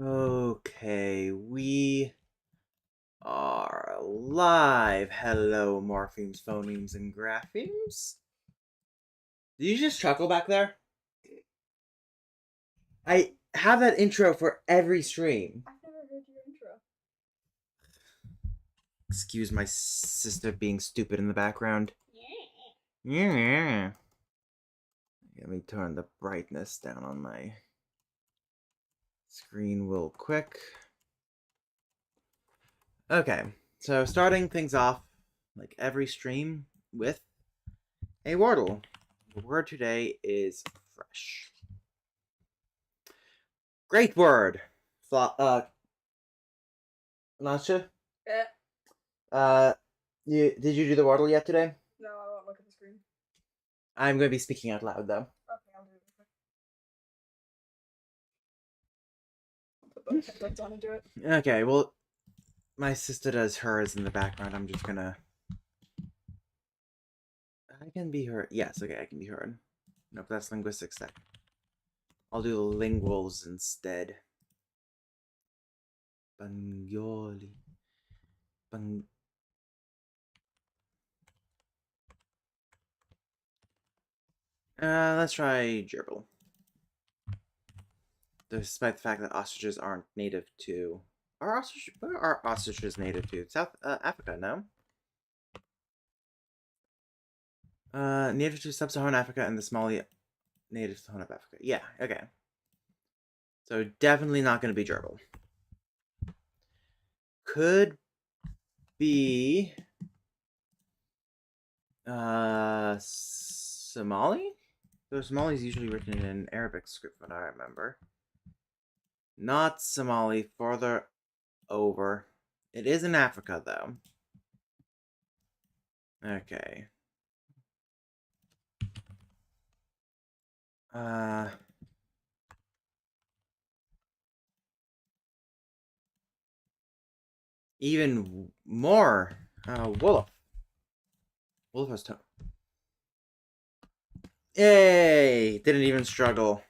Okay, we are live. Hello, morphemes, phonemes, and graphemes. Did you just chuckle back there? I have that intro for every stream. I've never heard your intro. Excuse my sister being stupid in the background. Yeah. Yeah. Let me turn the brightness down on my screen real quick. Okay, so starting things off, like every stream, with a wordle. The word today is fresh. Great word. Nasha? Eh. Uh, did you do the wordle yet today? No, I won't look at the screen. I'm going to be speaking out loud though. Okay, I'll do it. I'll put those headphones on and do it. Okay, well, my sister does hers in the background. I'm just gonna. I can be heard. Yes, okay, I can be heard. Nope, that's linguistics. I'll do the linguals instead. Bengali. Let's try gerbil. Despite the fact that ostriches aren't native to... Where are ostriches native to? South Africa, no? Native to sub-Saharan Africa and the Somali native to the Horn of Africa. Yeah, okay. So definitely not going to be gerbil. Could be... Somali? So Somali is usually written in an Arabic script, but I remember. Not Somali, farther over. It is in Africa, though. Okay. Even more. Wolf. Wolf has toe. Yay! Didn't even struggle.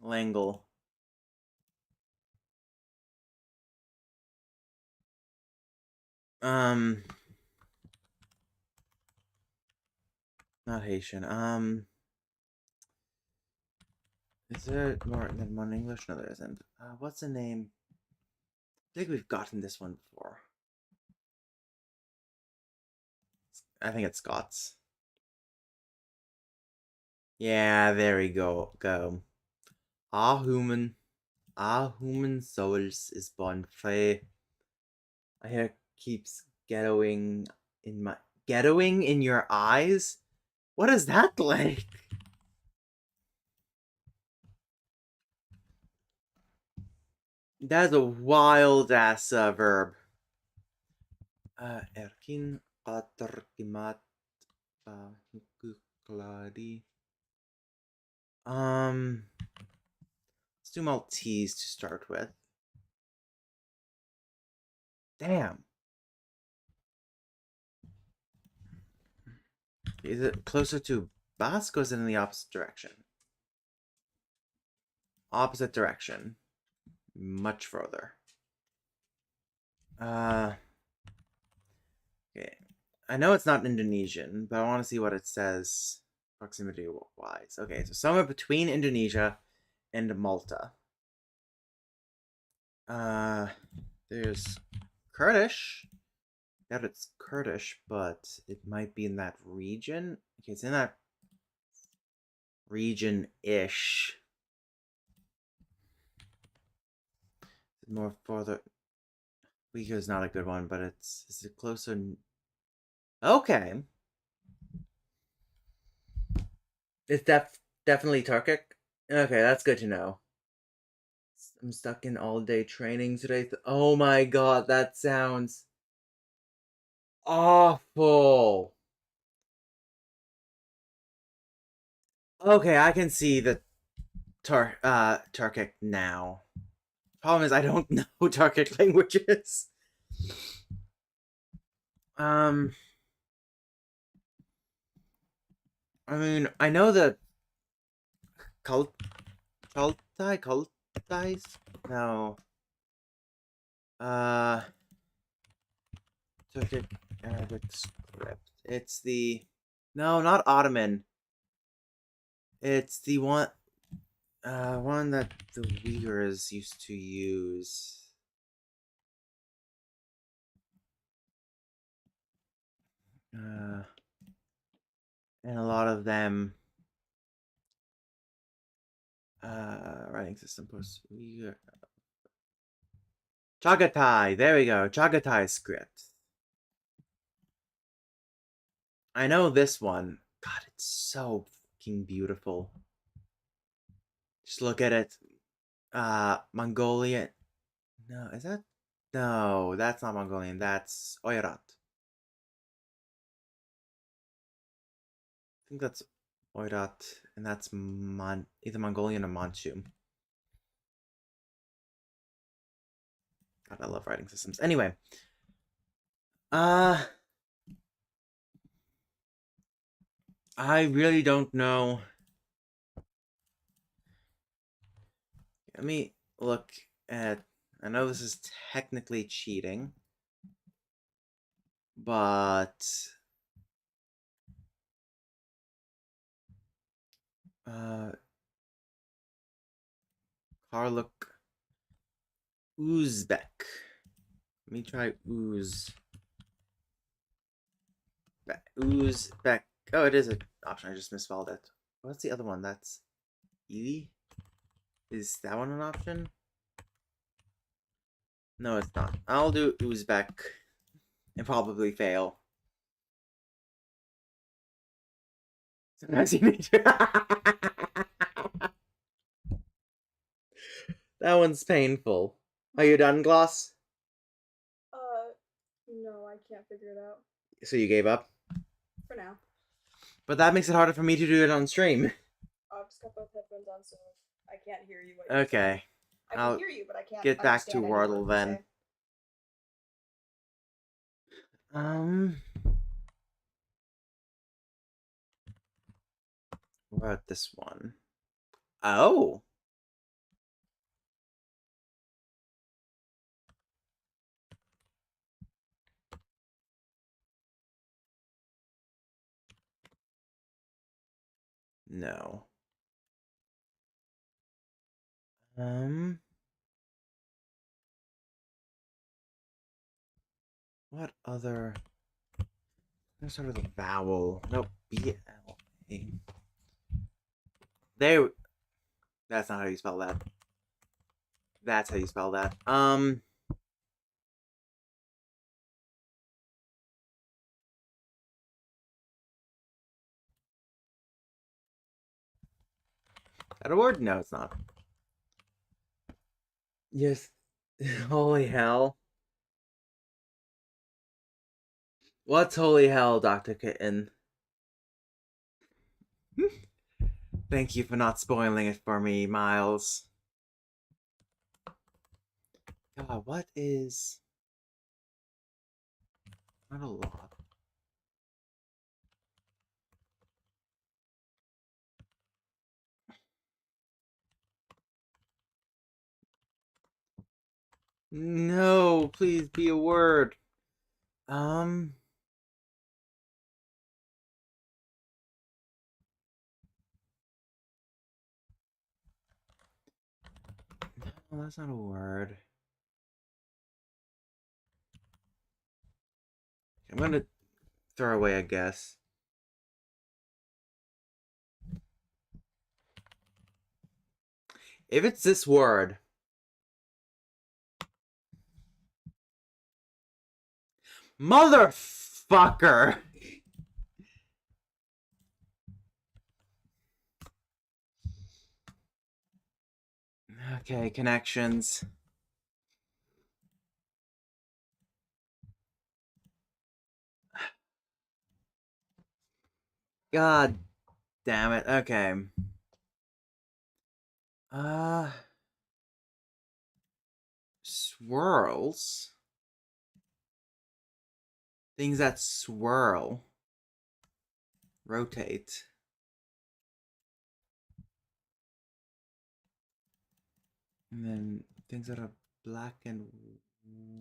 Langle. Not Haitian. Is there more than one English? No, there isn't. What's the name? I think we've gotten this one before. I think it's Scots. Yeah, there we go. Our human souls is born free. I hear keeps ghettoing in your eyes. What is that like? That's a wild ass verb. Erkin qatarkimat kladi. Let's do Maltese to start with. Damn. Is it closer to Basque or is it in the opposite direction? Opposite direction. Much further. Okay. I know it's not Indonesian, but I want to see what it says proximity wise. Okay, so somewhere between Indonesia and Malta. There's Kurdish. Doubt it's Kurdish, but it might be in that region. Okay, it's in that region-ish. More further. Uyghur is not a good one, but is it closer? Okay. It's definitely Turkic. Okay, that's good to know. I'm stuck in all-day training today. Oh my god, that sounds awful. Okay, I can see the Turkic now. Problem is I don't know Turkic languages. I mean, I know the Kultai, dice? No. Turkic Arabic script. It's the... No, not Ottoman. It's the one that the Uyghurs used to use. And a lot of them writing system post Uyghur. Chagatai, there we go. Chagatai script. I know this one. God, it's so fucking beautiful. Just look at it. Mongolian. No, is that? No, that's not Mongolian. That's Oirat. I think that's Oirat, and that's either Mongolian or Manchu. God, I love writing systems. Anyway, I really don't know. Let me look at. I know this is technically cheating, but Karluk Uzbek. Let me try Uzbek. Oh, it is an option. I just misspelled it. What's the other one? That's Ely? Is that one an option? No, it's not. I'll do Uzbek and probably fail. Sometimes you need to. That one's painful. Are you done, Gloss? No, I can't figure it out. So you gave up? For now. But that makes it harder for me to do it on stream. I've just got both headphones on, so I can't hear you. Okay. I can hear you, but I can't get back to understand any Wordle word you then. say. What about this one? Oh. No. What other? Let's start with a vowel. Nope. B-L-A. There. That's not how you spell that. That's how you spell that. Is that a word? No, it's not. Yes. Holy hell. What's holy hell, Dr. Kitten? Thank you for not spoiling it for me, Miles. God, what is... Not a lot. No, please be a word. No, that's not a word. I'm gonna throw away a guess. If it's this word... Motherfucker! Okay, connections. God damn it. Okay. Swirls. Things that swirl. Rotate. And then things that are black and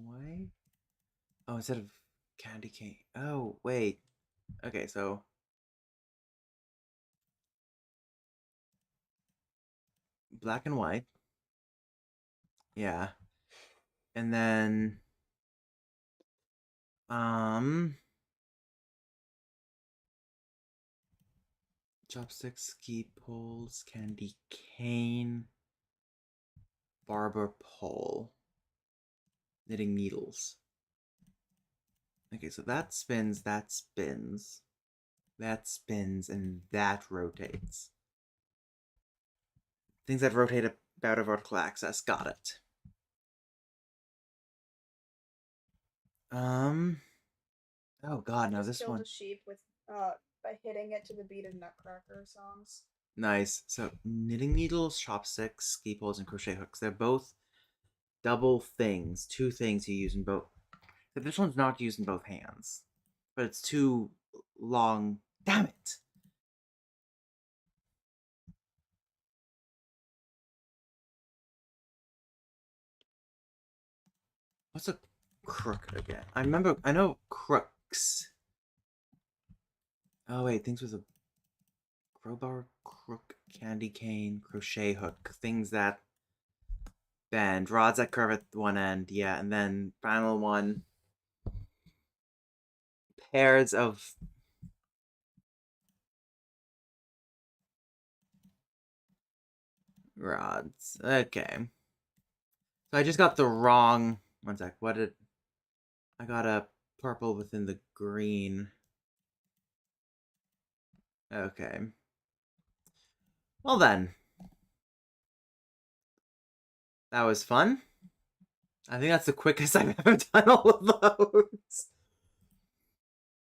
white. Oh, instead of candy cane. Oh, wait. Okay, so black and white. Yeah. And then um chopsticks, ski poles, candy cane, barber pole, knitting needles. Okay, so that spins, that spins, that spins, and that rotates. Things that rotate about a vertical axis. Got it. Um. Oh God, I no, just this killed one. a sheep with by hitting it to the beat of Nutcracker songs. Nice. So knitting needles, chopsticks, ski poles, and crochet hooks. They're both double things. Two things you use in both. But this one's not used in both hands. But it's too long. Damn it. What's a crook again? I remember. I know crooks. Oh wait, things with a crowbar, crook, candy cane, crochet hook. Things that bend. Rods that curve at one end. Yeah, and then final one. Pairs of rods. Okay. So I just got the wrong. One sec. What did I got a purple within the green? Okay. Well then, that was fun. I think that's the quickest I've ever done all of those.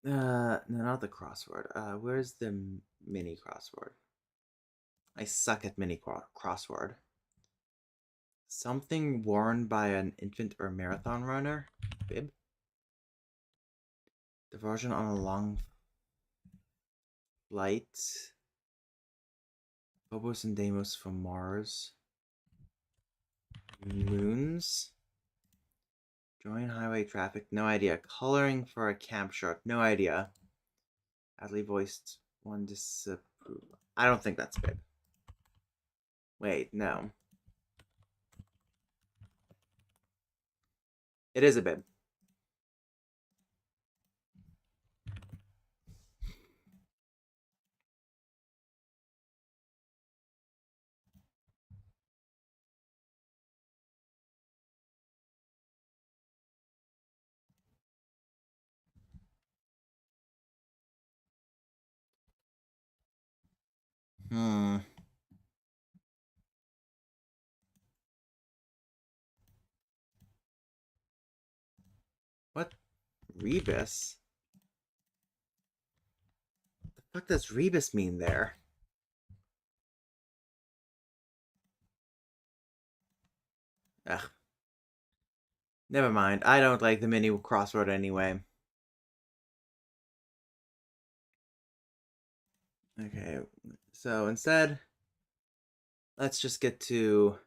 No, not the crossword. Where's the mini crossword? I suck at mini crossword. Something worn by an infant or marathon runner. Bib. Diversion on a long flight. Phobos and Deimos from Mars. Moons. Join highway traffic. No idea. Coloring for a camp shark. No idea. Adley voiced one disapproval. I don't think that's Bib. Wait, no. It is a Bib. Hmm. What? Rebus? The fuck does Rebus mean there? Ugh. Never mind. I don't like the mini crossword anyway. Okay. So instead, let's just get to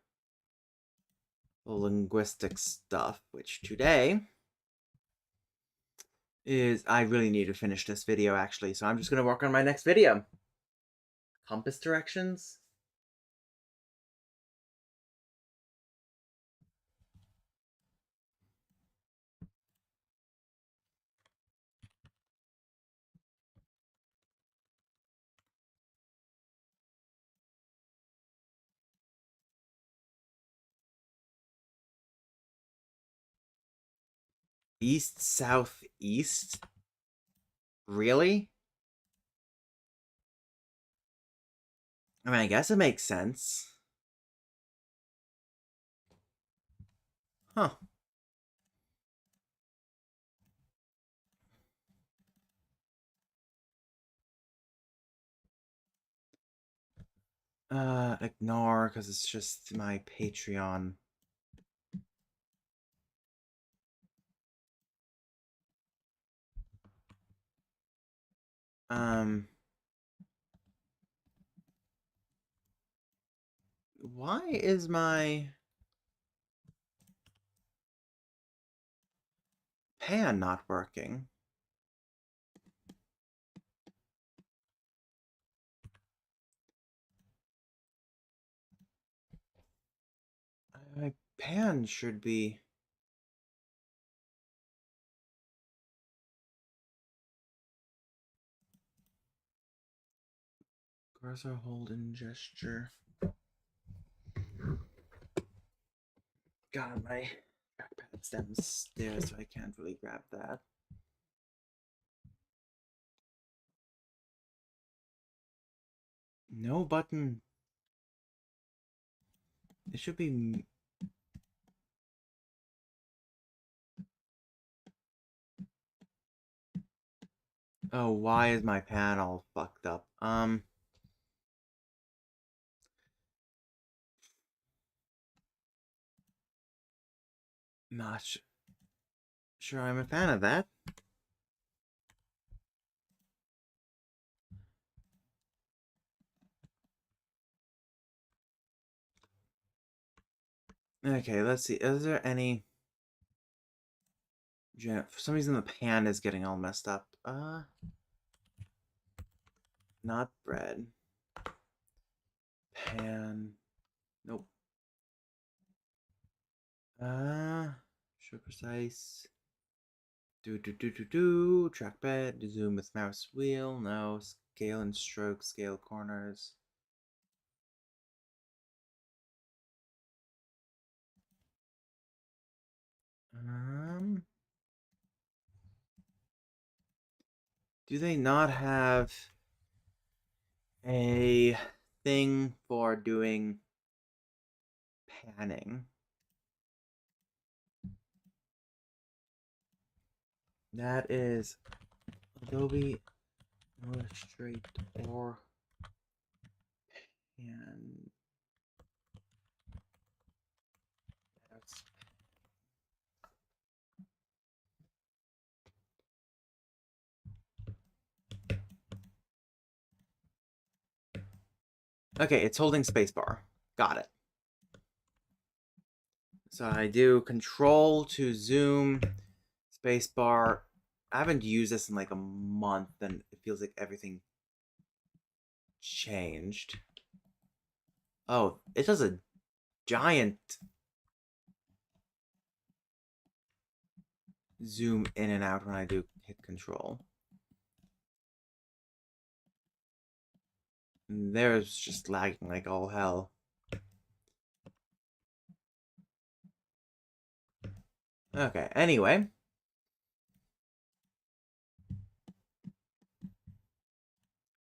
the linguistics stuff, which today is I really need to finish this video actually, so I'm just gonna work on my next video. Compass directions? East, south, east? Really? I mean, I guess it makes sense. Huh. Ignore, because it's just my Patreon. Um, why is my pan not working? My pan should be... Cursor hold and gesture. God, my trackpad's downstairs, so I can't really grab that. No button. It should be... Oh, why is my pan all fucked up? Not sure I'm a fan of that. Okay, let's see. Is there any... For some reason the pan is getting all messed up. Not bread. Pan. Nope. Show precise. Trackpad. Zoom with mouse wheel. No. Scale and stroke. Scale corners. Do they not have a thing for doing panning? That is Adobe Illustrate or Pan. Okay, it's holding spacebar. Got it. So I do control to zoom, spacebar. I haven't used this in like a month, and it feels like everything changed. Oh, it does a giant zoom in and out when I do hit control. There's just lagging like all hell. Okay, anyway.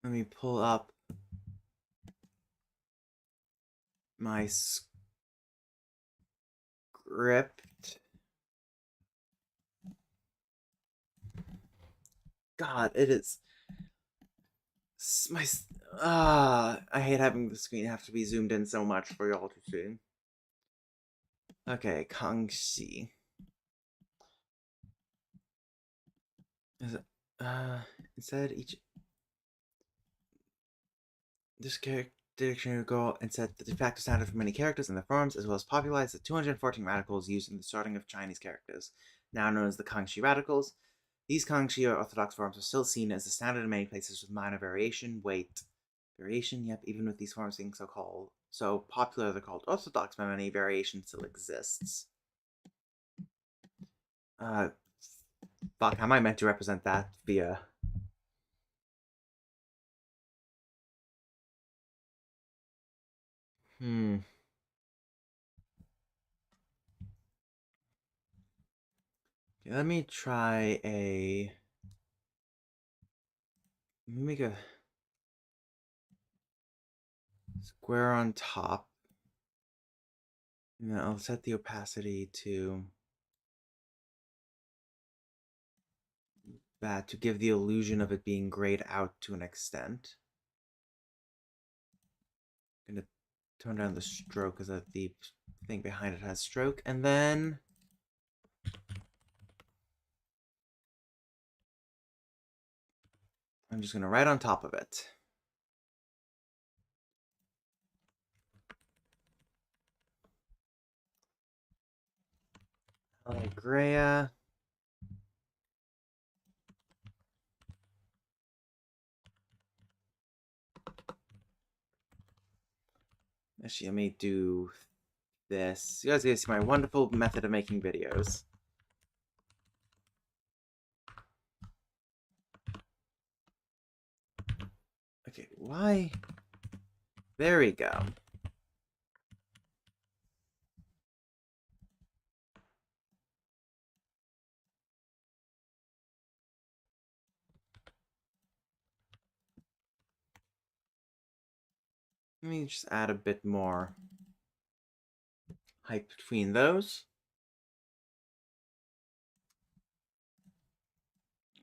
Let me pull up my script. God, it is my I hate having the screen have to be zoomed in so much for y'all to see. Okay, Kangxi. Is it, instead each this character dictionary go and said the de facto standard for many characters and their forms, as well as popularized the 214 radicals used in the sorting of Chinese characters, now known as the Kangxi radicals. These Kangxi or orthodox forms are still seen as the standard in many places with minor variation. Yep, even with these forms being so popular they're called orthodox by many, variation still exists. Fuck, how am I meant to represent that via... Okay, let me try a... Let me make a square on top. And then I'll set the opacity to that to give the illusion of it being grayed out to an extent. I'm gonna tone down the stroke because the thing behind it has stroke, and then I'm just gonna write on top of it. Allegria. Actually, let me do this. You guys get to see my wonderful method of making videos. Okay, why? There we go. Let me just add a bit more height between those.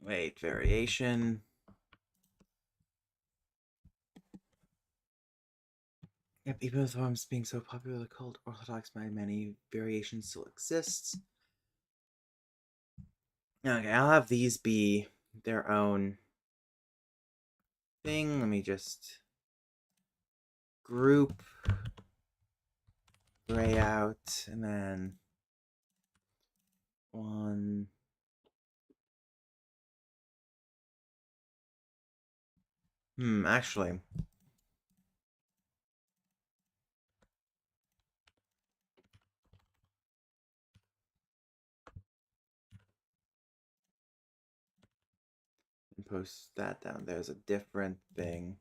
Wait, variation. Yep, even with forms being so popular, the cult Orthodox by many variations still exists. Okay, I'll have these be their own thing. Let me just group, gray out, and then one. Actually. And post that down. There's a different thing.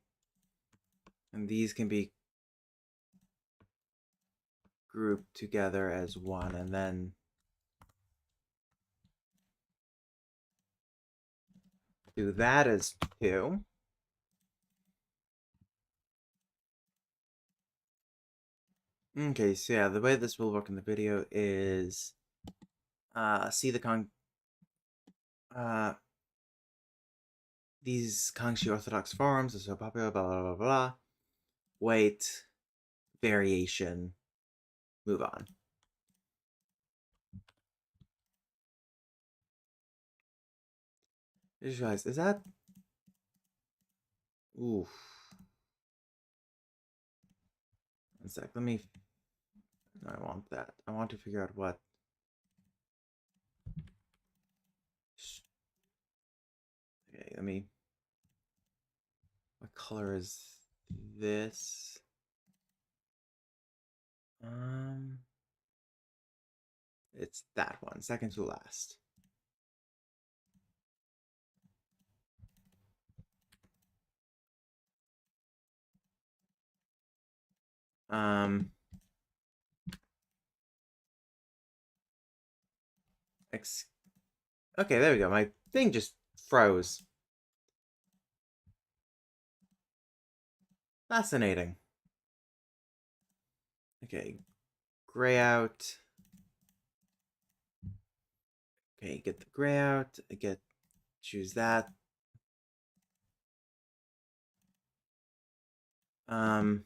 And these can be grouped together as one, and then do that as two. Okay, so yeah, the way this will work in the video is see the these Kangxi Orthodox forums are so popular, blah blah blah blah. Wait, variation, move on. I just realized, is that oof. One sec, let me no, I want that. I want to figure out what okay, let me what color is this? It's that one, second to last. Um, okay, there we go. My thing just froze. Fascinating. Okay, gray out. Okay, get the gray out. Choose that. Um,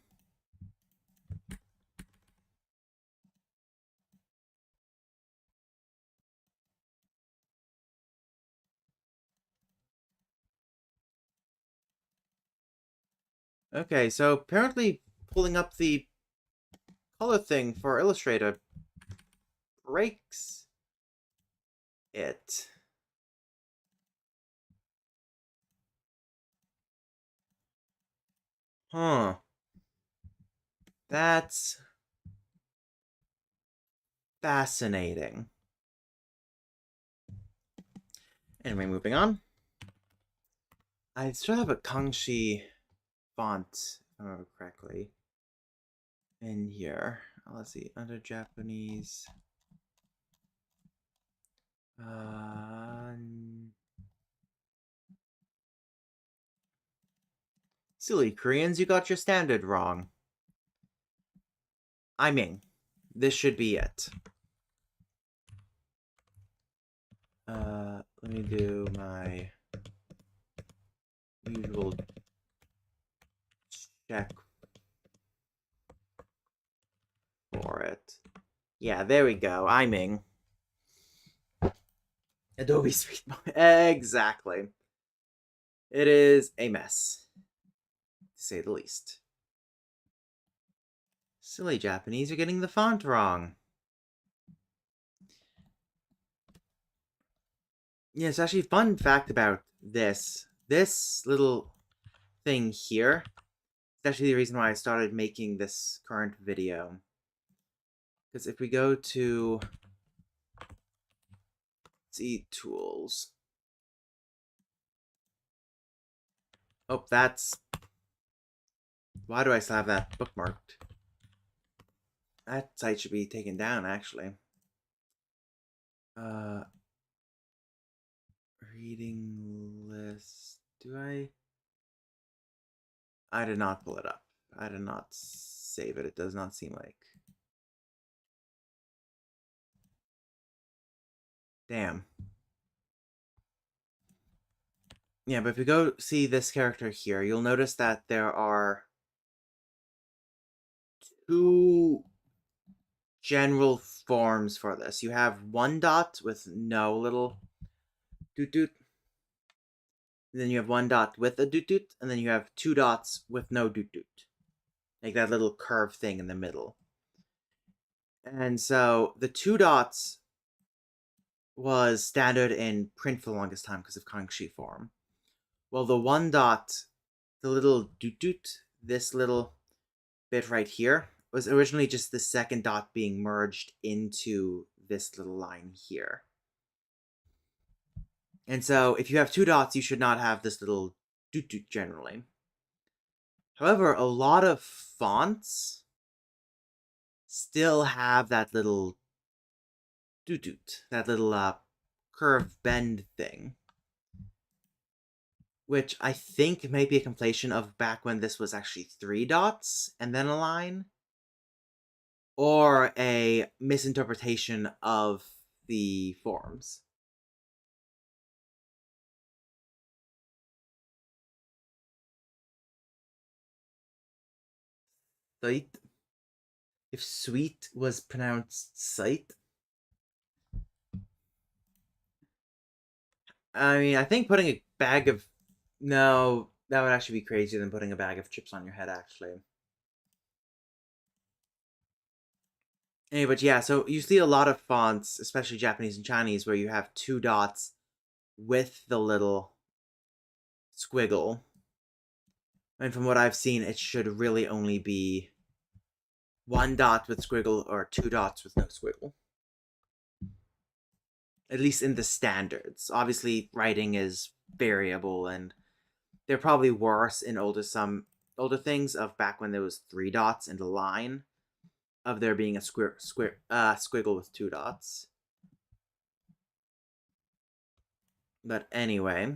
okay, so apparently pulling up the color thing for Illustrator breaks it. Huh. That's fascinating. Anyway, moving on. I still have a Kangxi font, if I remember correctly, in here. Let's see, under Japanese. Silly Koreans, you got your standard wrong. I mean, this should be it. Let me do my usual check for it. Yeah, there we go. Iming. Adobe Suite. Exactly. It is a mess, to say the least. Silly Japanese, you're getting the font wrong. Yeah, it's actually a fun fact about this. This little thing here, it's actually the reason why I started making this current video. Because if we go to see tools. Oh, that's... Why do I still have that bookmarked? That site should be taken down, actually. Uh, reading list. Do I? I did not pull it up. I did not save it. It does not seem like. Damn. Yeah, but if we go see this character here, you'll notice that there are two general forms for this. You have one dot with no little doot doot. And then you have one dot with a doot doot, and then you have two dots with no doot doot. Like that little curved thing in the middle. And so the two dots was standard in print for the longest time because of Kangxi form. Well, the one dot, the little doot doot, this little bit right here, was originally just the second dot being merged into this little line here. And so if you have two dots, you should not have this little doot doot generally. However, a lot of fonts still have that little doot doot, that little curve bend thing, which I think may be a conflation of back when this was actually three dots and then a line, or a misinterpretation of the forms. Sight. If sweet was pronounced sight. I mean, I think putting a bag of... No, that would actually be crazier than putting a bag of chips on your head, actually. Anyway, but yeah, so you see a lot of fonts, especially Japanese and Chinese, where you have two dots with the little squiggle. And from what I've seen, it should really only be one dot with squiggle or two dots with no squiggle. At least in the standards. Obviously, writing is variable, and they're probably worse in older things of back when there was three dots in the line, of there being a squiggle with two dots. But anyway,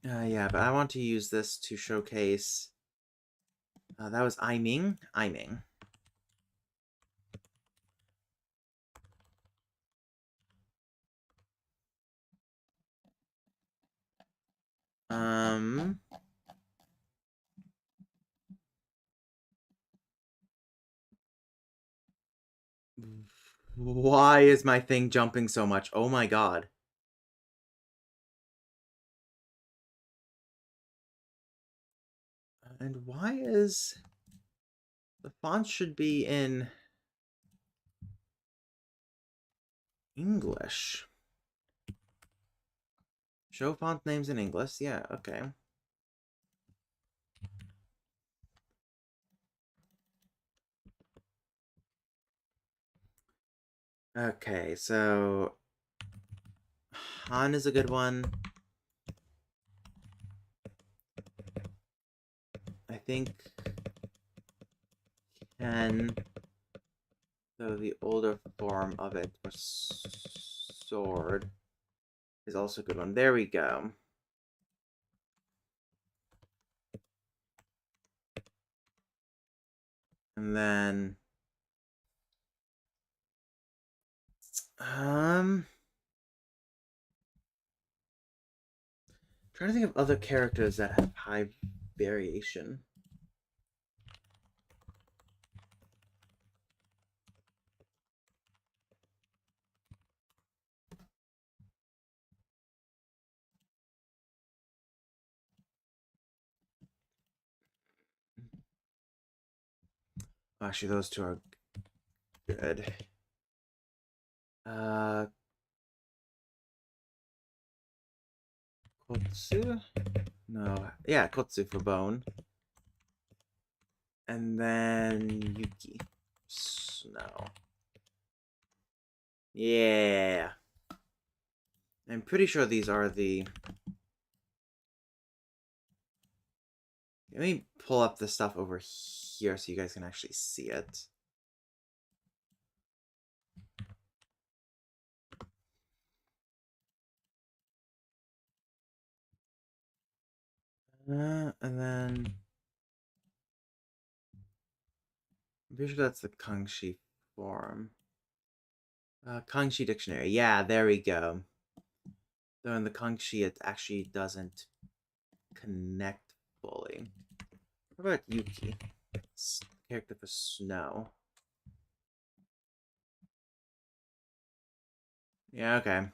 yeah, but I want to use this to showcase. That was Aiming. Aiming. Um. Why is my thing jumping so much? Oh my god. And why is... The font should be in English. Show font names in English. Yeah, okay. Okay, so Han is a good one. I think Ken, though the older form of it was sword, is also a good one. There we go. And then trying to think of other characters that have high variation. Actually, those two are good. Uh, Kotsu? No, yeah, Kotsu for bone. And then Yuki. Snow. Yeah. I'm pretty sure these are the... Let me pull up the stuff over here so you guys can actually see it. And then... I'm pretty sure that's the Kangxi form. Kangxi dictionary. Yeah, there we go. Though in the Kangxi, it actually doesn't connect fully. What about Yuki? It's character for snow. Yeah, okay.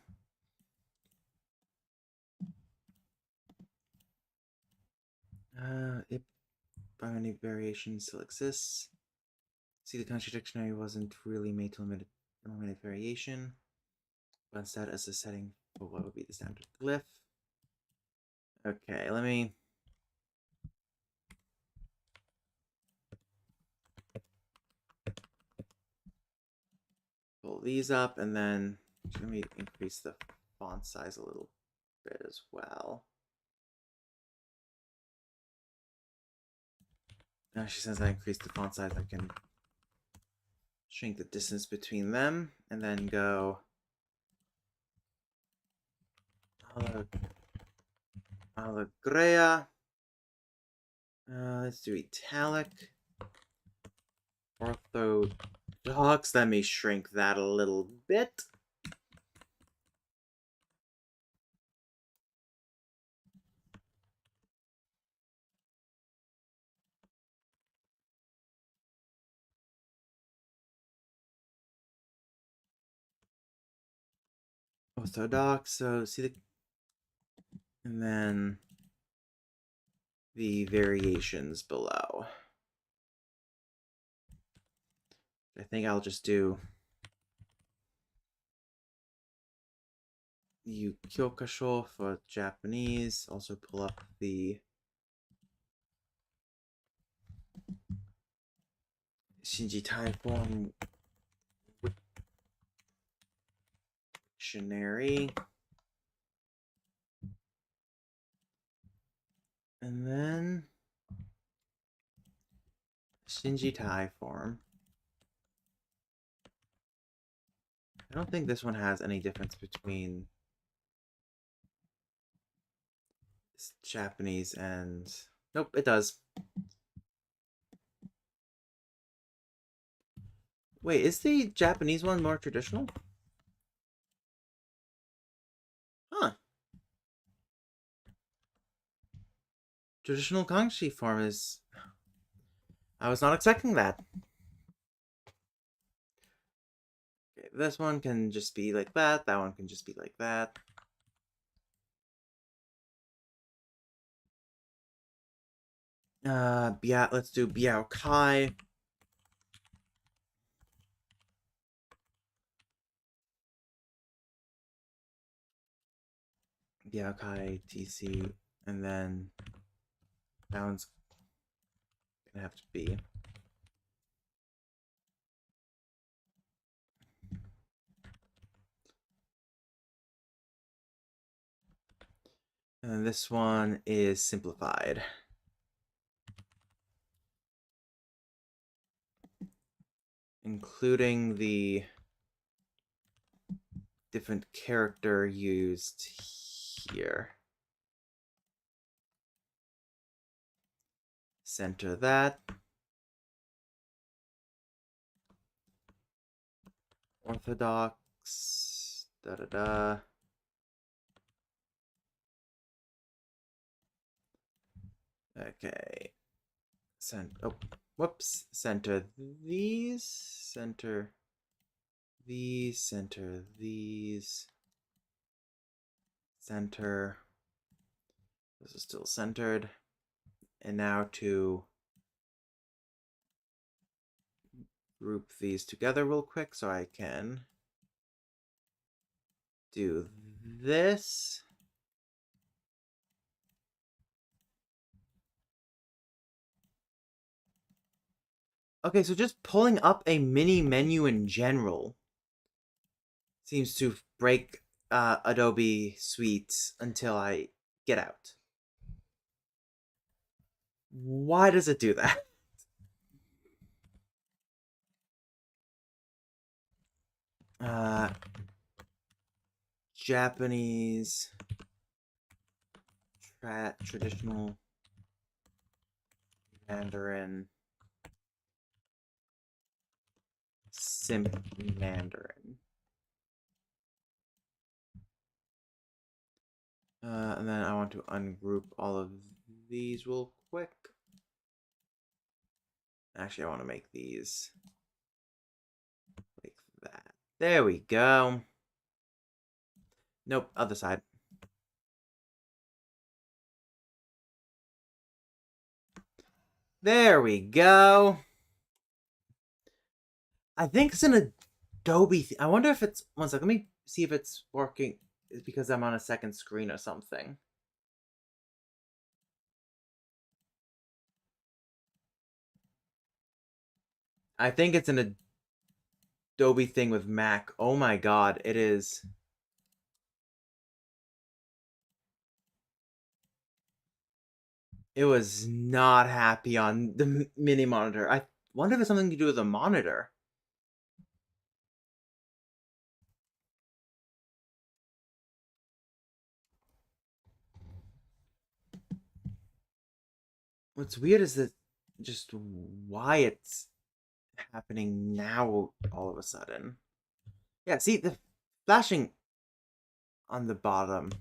If by many variations still exists. See, the Kanji dictionary wasn't really made to eliminate variation, but instead as a setting for what would be the standard glyph. Okay, let me pull these up, and then let me increase the font size a little bit as well. Actually, since I increased the font size, I can shrink the distance between them, and then go Allegrea. Let's do italic. Orthodox. Let me shrink that a little bit. Orthodox. So see the, and then the variations below. I think I'll just do Yukyokasho for Japanese. Also pull up the Shinji Tai form dictionary. And then Shinji Tai form. I don't think this one has any difference between Japanese and... Nope, it does. Wait, is the Japanese one more traditional? Huh. Traditional Kangxi form is... I was not expecting that. Okay, this one can just be like that. That one can just be like that. Yeah, let's do Biao Kai. Biao Kai, TC, and then that one's gonna have to be. And then this one is simplified. Including the different character used here. Center that. Orthodox. Da da da. Okay. Whoops. Center these. Center these. Center these. Center. This is still centered. And now to group these together real quick so I can do this. Okay, so just pulling up a mini menu in general seems to break Adobe Suite until I get out. Why does it do that? Uh, Japanese traditional Mandarin, simple Mandarin. And then I want to ungroup all of these real quick. Actually, I want to make these like that. There we go. Nope, other side. There we go. I think it's an Adobe. I wonder if it's. One sec. Let me see if it's working. It's because I'm on a second screen or something. I think it's an Adobe thing with Mac. Oh my god, it is. It was not happy on the mini monitor. I wonder if it's something to do with the monitor. What's weird is that just why it's happening now all of a sudden. Yeah, see the flashing on the bottom.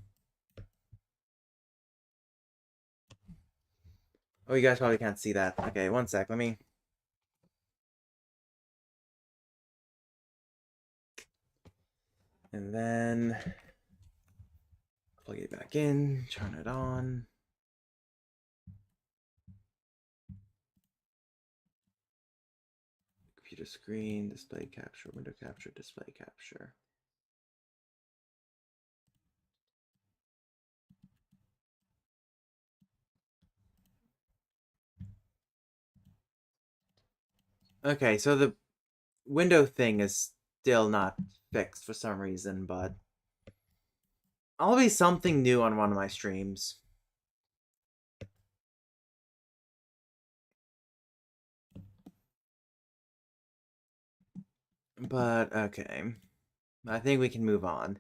Oh, you guys probably can't see that. Okay, one sec. Let me. And then plug it back in, turn it on. Computer screen, display capture, window capture, display capture. Okay, so the window thing is still not fixed for some reason, but I'll be something new on one of my streams. But okay, I think we can move on.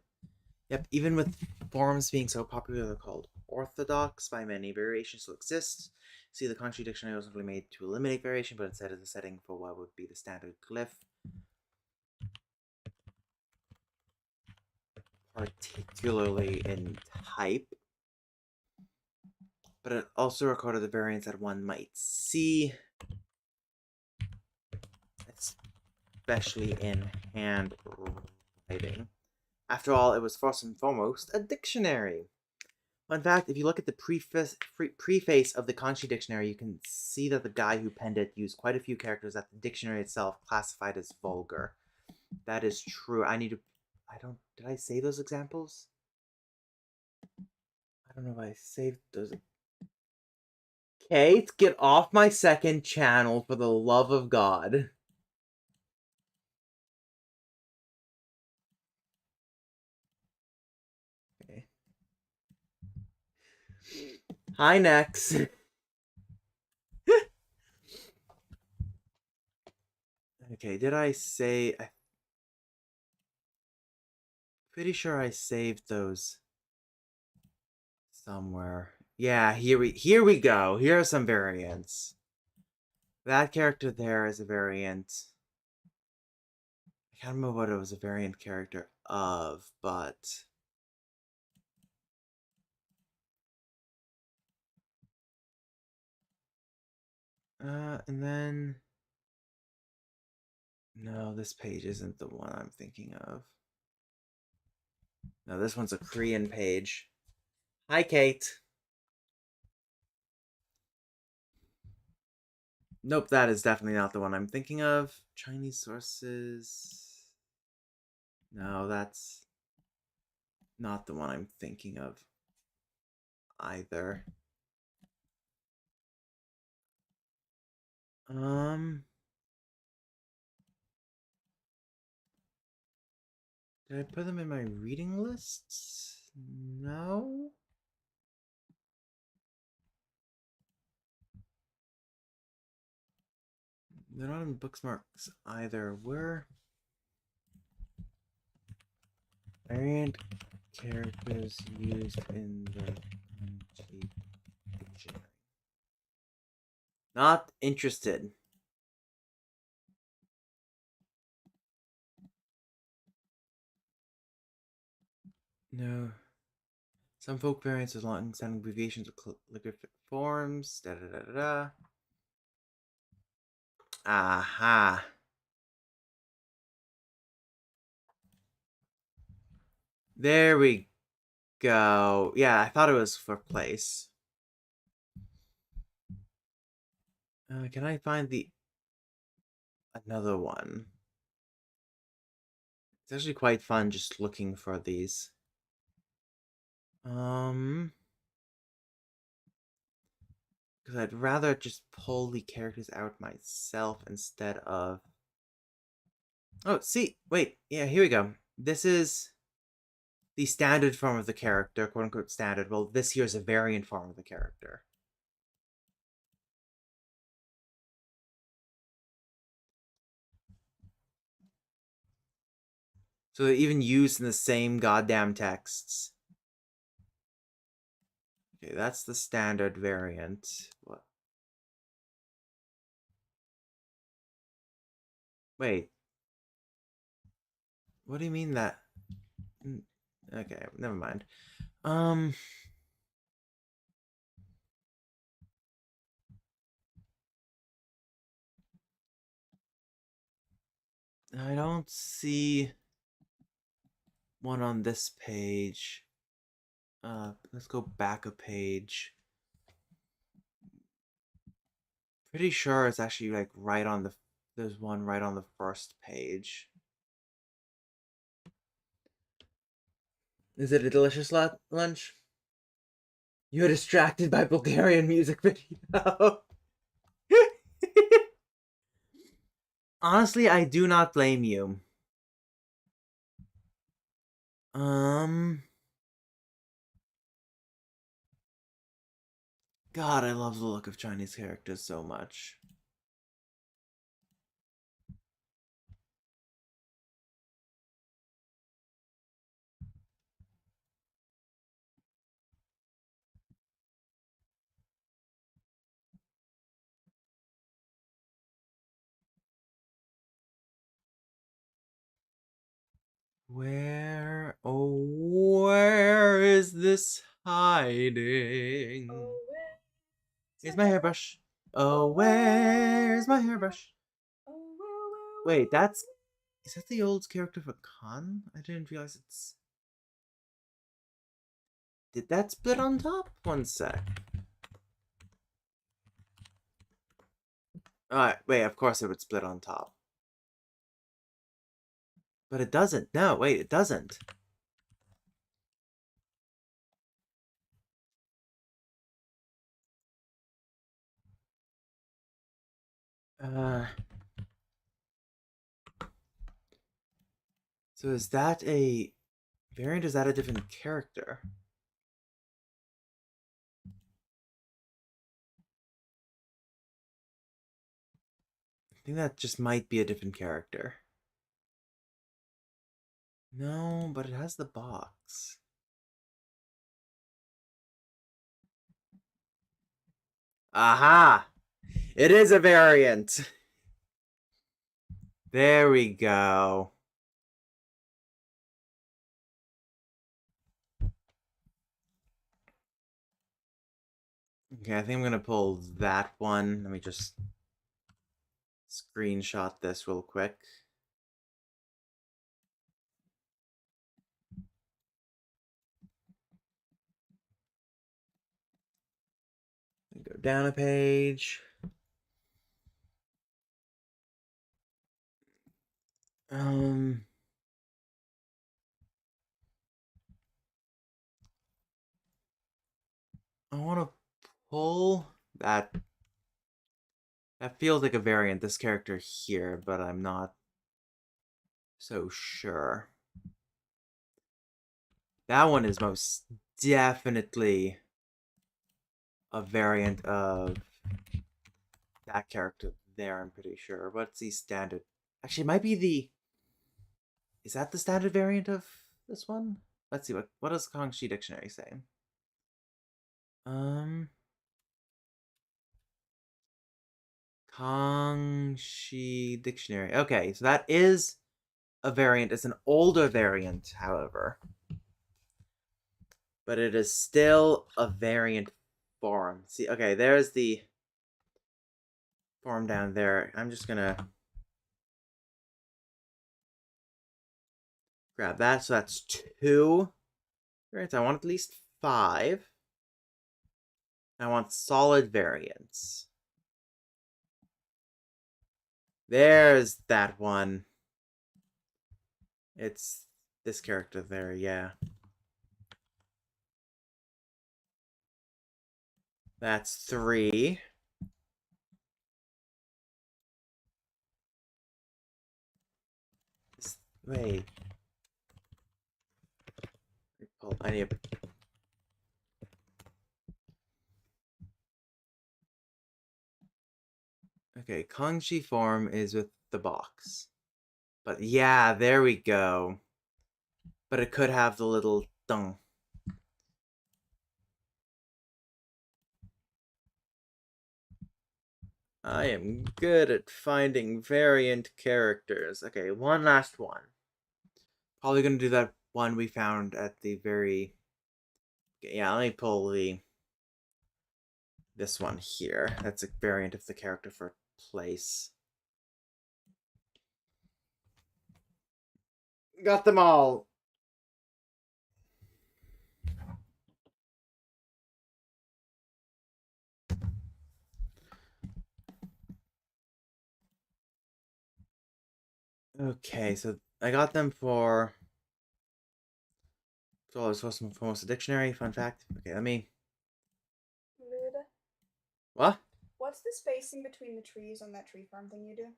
Yep, even with forms being so popular, they're called orthodox by many. Variations still exist. See, the Kanji dictionary wasn't really made to eliminate variation, but instead is a setting for what would be the standard glyph, particularly in type. But it also recorded the variants that one might see, especially in handwriting. After all, it was first and foremost a dictionary. In fact, if you look at the preface of the Kanji dictionary, you can see that the guy who penned it used quite a few characters that the dictionary itself classified as vulgar. That is true. I need to. I don't. Did I save those examples? I don't know if I saved those. Kate, get off my second channel for the love of God. Okay. Hi, Nex. Okay, did I say? I'm pretty sure I saved those somewhere. Yeah, here we go. Here are some variants. That character there is a variant. I can't remember what it was a variant character of, but and then no, this page isn't the one I'm thinking of. No, this one's a Korean page. Hi, Kate. Nope, that is definitely not the one I'm thinking of. Chinese sources. No, that's not the one I'm thinking of either. Um, Did I put them in my reading lists? No. They're not in bookmarks either. Where? Variant characters used in the dictionary. Not interested. No. Some folk variants with long-standing abbreviations of calligraphic forms. Da da da da da. Aha. There we go. Yeah, I thought it was for place. Can I find the another one? It's actually quite fun just looking for these. Because I'd rather just pull the characters out myself instead of. Oh, see, wait, yeah, here we go. This is the standard form of the character, quote unquote standard. Well, this here is a variant form of the character. So they're even used in the same goddamn texts. Okay, that's the standard variant. What? Wait. What do you mean that? Okay, never mind. Um, I don't see one on this page. Let's go back a page. Pretty sure it's actually like right on the. There's one right on the first page. Is it a delicious lunch? You're distracted by Bulgarian music video. Honestly, I do not blame you. Um, God, I love the look of Chinese characters so much. Where is this hiding? Oh, where Here's my hairbrush. Oh, where's my hairbrush? Oh, Wait, is that the old character for Khan? I didn't realize it's. Did that split on top? One sec. Alright, wait, of course it would split on top. But it doesn't. No, wait, it doesn't. Uh, so is that a variant? Is that a different character? I think that just might be a different character. No, but it has the box. Aha! It is a variant! There we go. Okay, I think I'm gonna pull that one. Let me just screenshot this real quick. Go down a page. Um, I want to pull that. That feels like a variant, this character here, but I'm not so sure. That one is most definitely a variant of that character there, I'm pretty sure. What's the standard? Actually, it might be the... Is that the standard variant of this one? Let's see, what does Kangxi Dictionary say? Um... Kangxi Dictionary. Okay, so that is a variant. It's an older variant, however. But it is still a variant form. See, okay, there's the form down there. I'm just gonna grab that. So that's 2 variants. I want at least 5. I want solid variants. There's that one. It's this character there, yeah. That's 3. Wait. I need a... Okay, Kangxi form is with the box. But yeah, there we go. But it could have the little dung. I am good at finding variant characters. Okay, one last one. Probably gonna do that one we found at the very... Yeah, let me pull this one here. That's a variant of the character for place. Got them all. Okay, so I got them for... So I was supposed to almost a dictionary. Fun fact. Okay, let me... Luda. What? What's the spacing between the trees on that tree farm thing you do?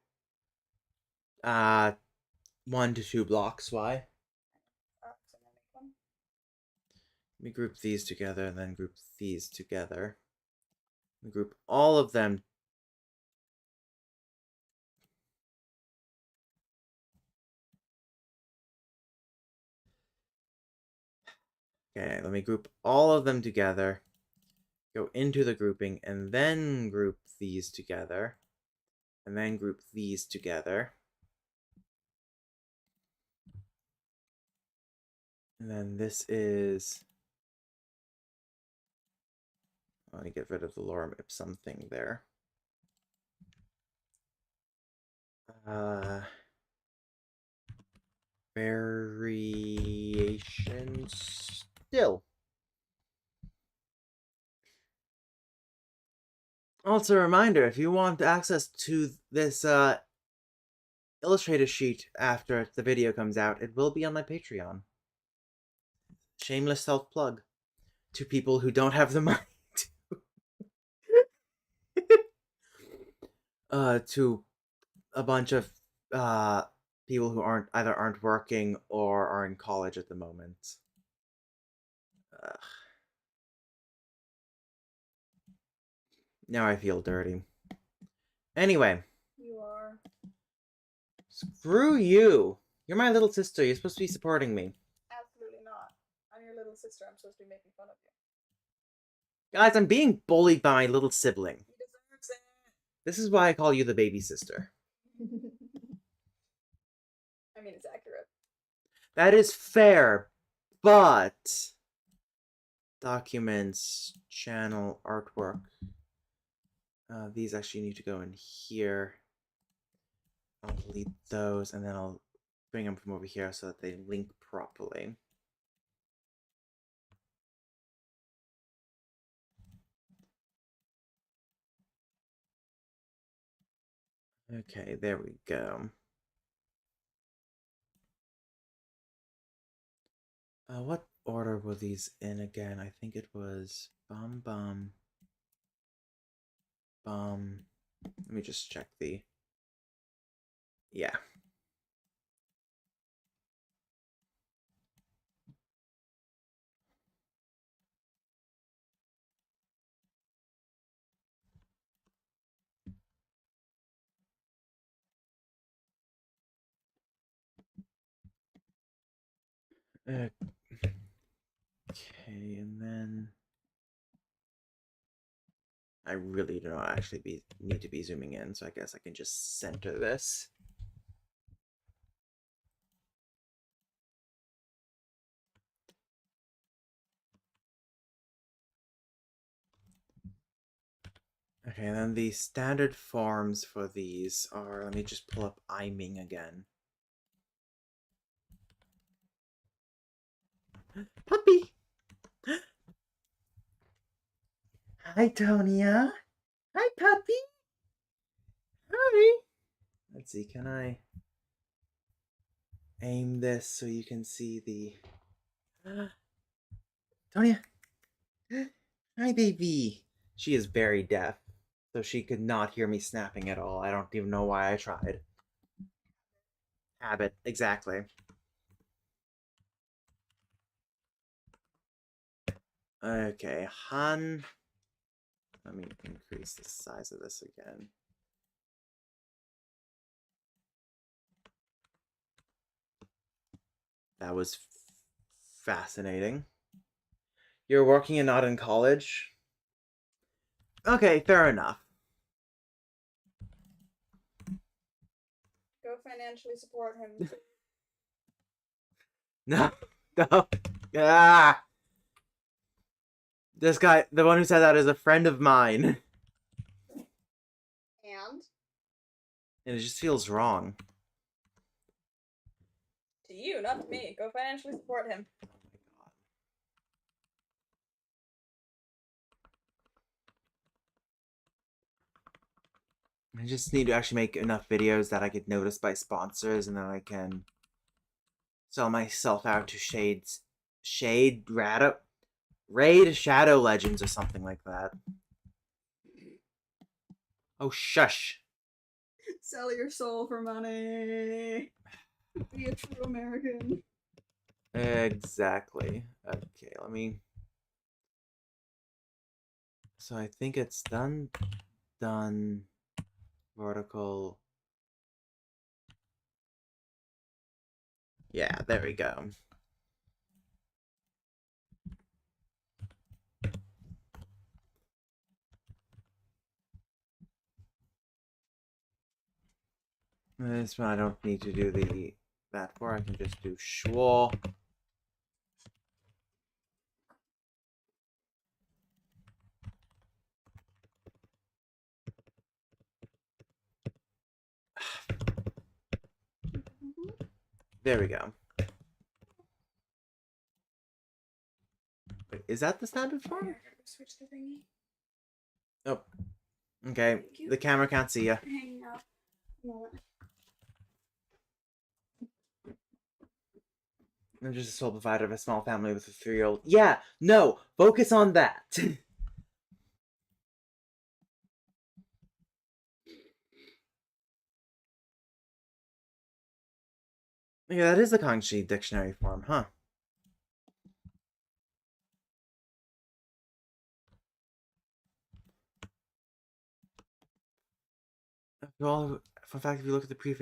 1 to 2 blocks. Why? Can I make one? Let me group these together and then group these together. We group all of them. Okay, let me group all of them together. Go into the grouping and then group these together. And then group these together. And then this is... Let me get rid of the lorem ipsum thing there. Variations still. Also, a reminder, if you want access to this Illustrator sheet after the video comes out, it will be on my Patreon. Shameless self-plug to people who don't have the money to a bunch of people who either aren't working or are in college at the moment. Now I feel dirty. Anyway. You are. Screw you. You're my little sister. You're supposed to be supporting me. Absolutely not. I'm your little sister. I'm supposed to be making fun of you. Guys, I'm being bullied by my little sibling. He deserves it. This is why I call you the baby sister. I mean, it's accurate. That is fair, but... Documents, channel, artwork. These actually need to go in here. I'll delete those, and then I'll bring them from over here so that they link properly. Okay, there we go. What order were these in again? I think it was bum bum bum. Let me just check the... Yeah. Okay, and then I really do not actually need to be zooming in, so I guess I can just center this. Okay, and then the standard forms for these are, let me just pull up I Ming again. Puppy! Hi, Tonya. Hi, puppy. Hi. Let's see, can I aim this so you can see the... Tonya. Hi, baby. She is very deaf, so she could not hear me snapping at all. I don't even know why I tried. Habit, exactly. Okay, Han. Let me increase the size of this again. That was fascinating. You're working and not in college? Okay, fair enough. Go financially support him. No, no. Ah! This guy, the one who said that, is a friend of mine. And? And it just feels wrong. To you, not to me. Go financially support him. I just need to actually make enough videos that I get noticed by sponsors, and then I can sell myself out to Raid Shadow Legends or something like that. Oh, shush. Sell your soul for money. Be a true American. Exactly. Okay, let me... So I think it's done. Done. Vertical. Yeah, there we go. This one I don't need to do that for. I can just do schwa. There we go. Wait, is that the standard form? Here, I gotta switch the thingy. Oh, okay. The camera can't see you. Hanging up. I'm just a sole provider of a small family with a 3-year-old. Yeah, no, focus on that. Yeah, that is the Kanji dictionary form, huh? Well, fun fact: if you look at the preface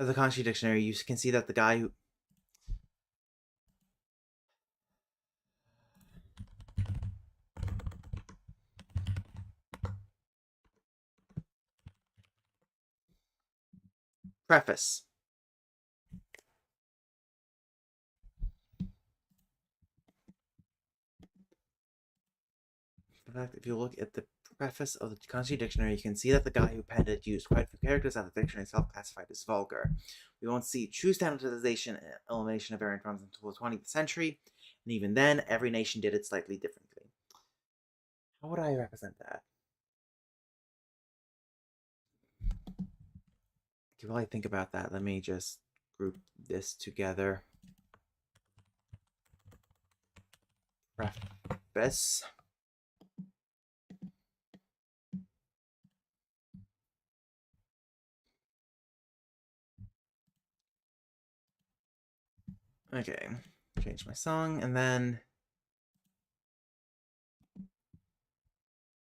of the Kanji dictionary, you can see that the guy who preface. In fact, if you look at the preface of the Kanji dictionary, you can see that the guy who penned it used quite a few characters that the dictionary itself classified as vulgar. We won't see true standardization and elimination of variant forms until the 20th century, and even then, every nation did it slightly differently. How would I represent that? Okay, while I think about that, let me just group this together. Preface. Okay, change my song, and then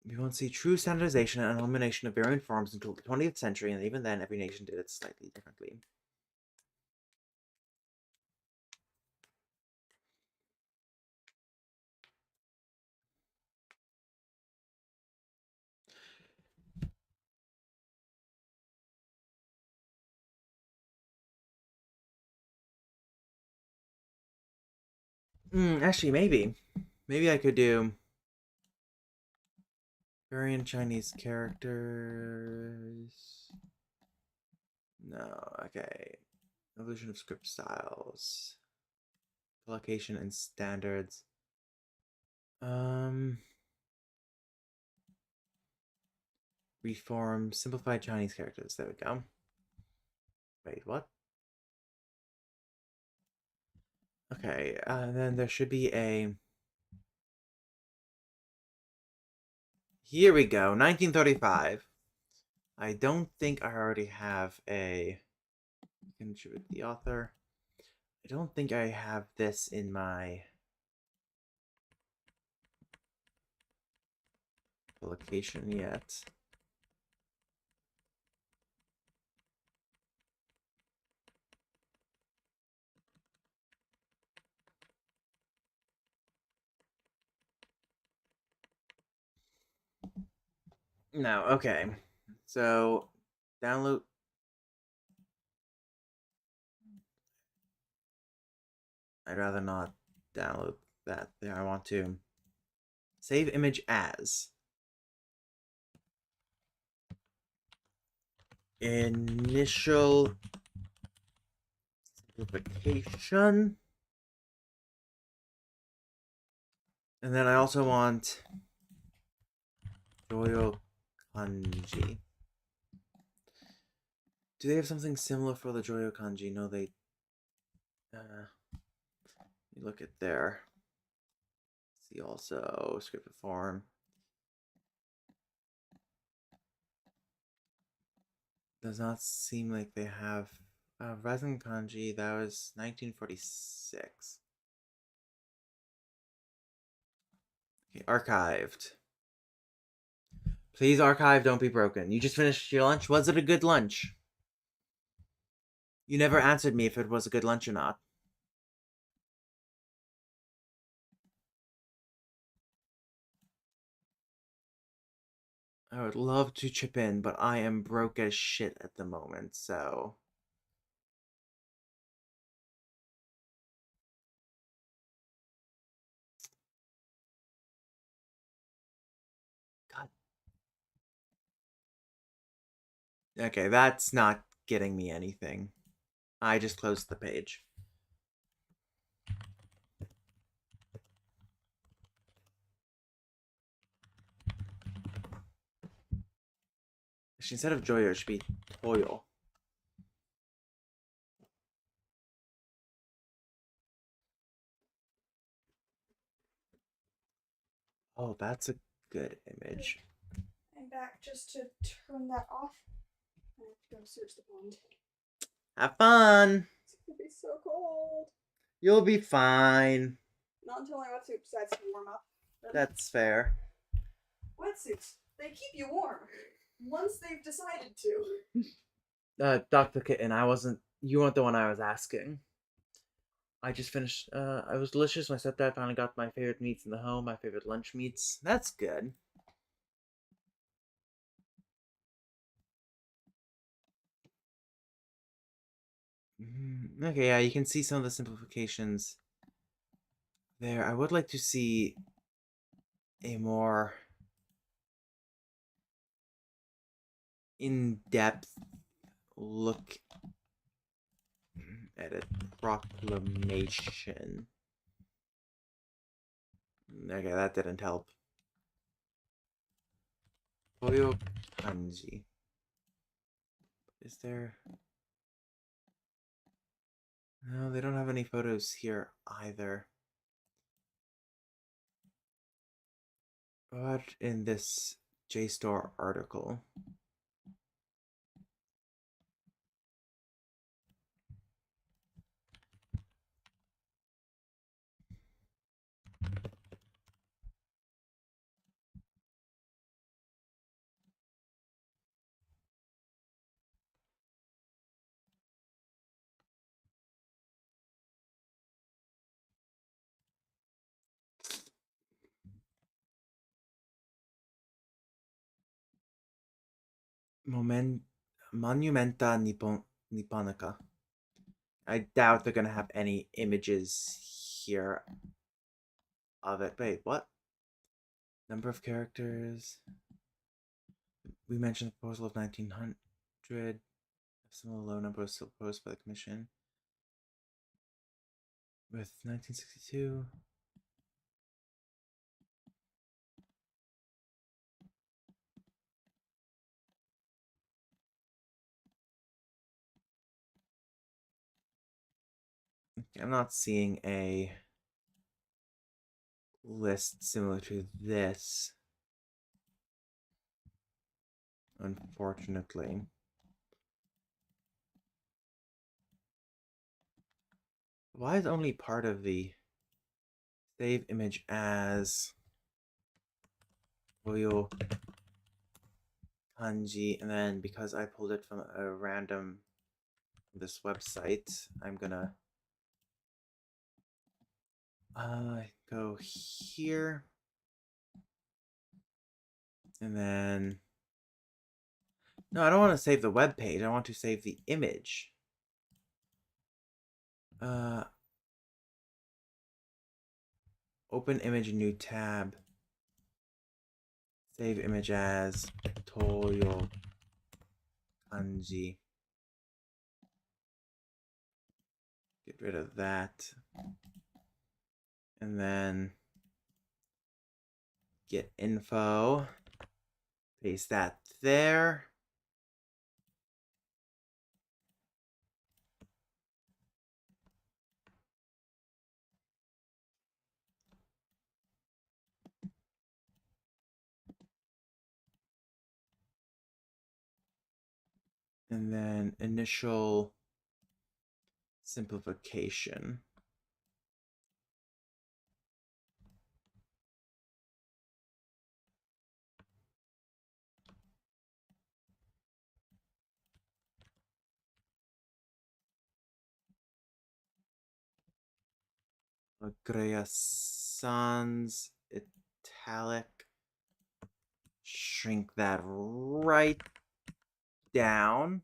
We won't see true standardization and elimination of variant forms until the 20th century, and even then, every nation did it slightly differently. Actually, maybe. Maybe I could do variant Chinese characters. No, okay. Evolution of script styles. Collocation and standards. Um, Reform simplified Chinese characters. There we go. Wait, what? Okay, then there should be a. Here we go, 1935. I don't think I already have a. Contribute the author. I don't think I have this in my publication yet. No, okay. So, download. I'd rather not download that there. I want to save image as initial simplification. And then I also want Joyo Kanji. Do they have something similar for the Joyo Kanji? No, they. You look at there. See also scripted form. Does not seem like they have. Resin Kanji, that was 1946. Okay, archived. Please archive, don't be broken. You just finished your lunch? Was it a good lunch? You never answered me if it was a good lunch or not. I would love to chip in, but I am broke as shit at the moment, so. God. Okay, that's not getting me anything. I just closed the page. Instead of Joyo, it should be Toyo. Oh, that's a good image. I'm back just to turn that off. I have to go search the pond. Have fun. It's gonna be so cold. You'll be fine. Not until my wetsuit decides to warm up. That's fair. Wetsuits, they keep you warm. Once they've decided to. Dr. Kitten, I wasn't. You weren't the one I was asking. I just finished. I was delicious. My stepdad finally got my favorite meats in the home. My favorite lunch meats. That's good. Okay, yeah, you can see some of the simplifications there. I would like to see a more in-depth look at a proclamation. Okay, that didn't help. Toyo Kanji. Is there... No, they don't have any photos here either. But in this JSTOR article... Monumenta Nipponica. I doubt they're gonna have any images here of it. Wait, what? Number of characters. We mentioned the proposal of 1900. Similar low number was still proposed by the commission. With 1962. I'm not seeing a list similar to this, unfortunately. Why is only part of the save image as Royal Kanji, and then because I pulled it from a random this website, I'm gonna go here, and then no, I don't want to save the web page. I want to save the image. Open image, new tab. Save image as Toyo Kanji. Get rid of that. And then get info. Paste that there. And then initial simplification. Grea Sans italic. Shrink that right down.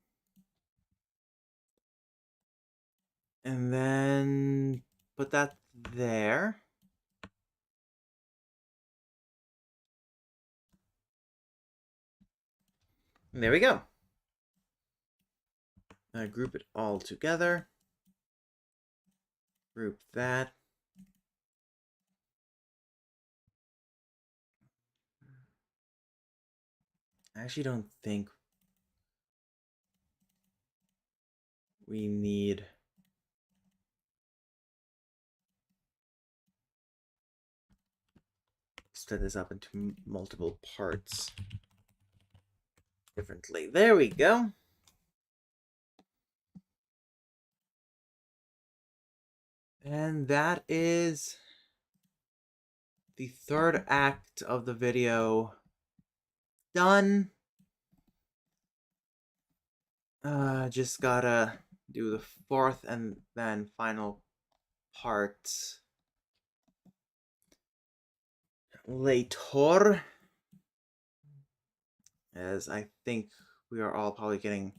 And then put that there. And there we go. Group it all together. Group that. I actually don't think we need split this up into multiple parts differently. There we go. And that is the third act of the video done. Just gotta do the fourth and then final part later, as I think we are all probably getting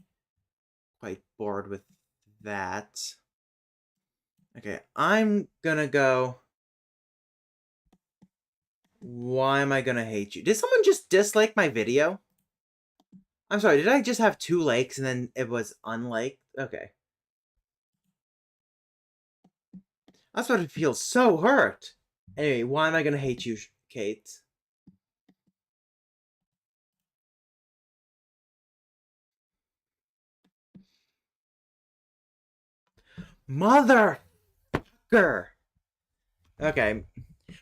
quite bored with that. Okay, I'm gonna go. Why am I gonna hate you? Did someone just dislike my video? I'm sorry, did I just have 2 likes and then it was unliked? Okay. I was about to feel so hurt. Anyway, why am I gonna hate you, Kate? Motherfucker! Okay.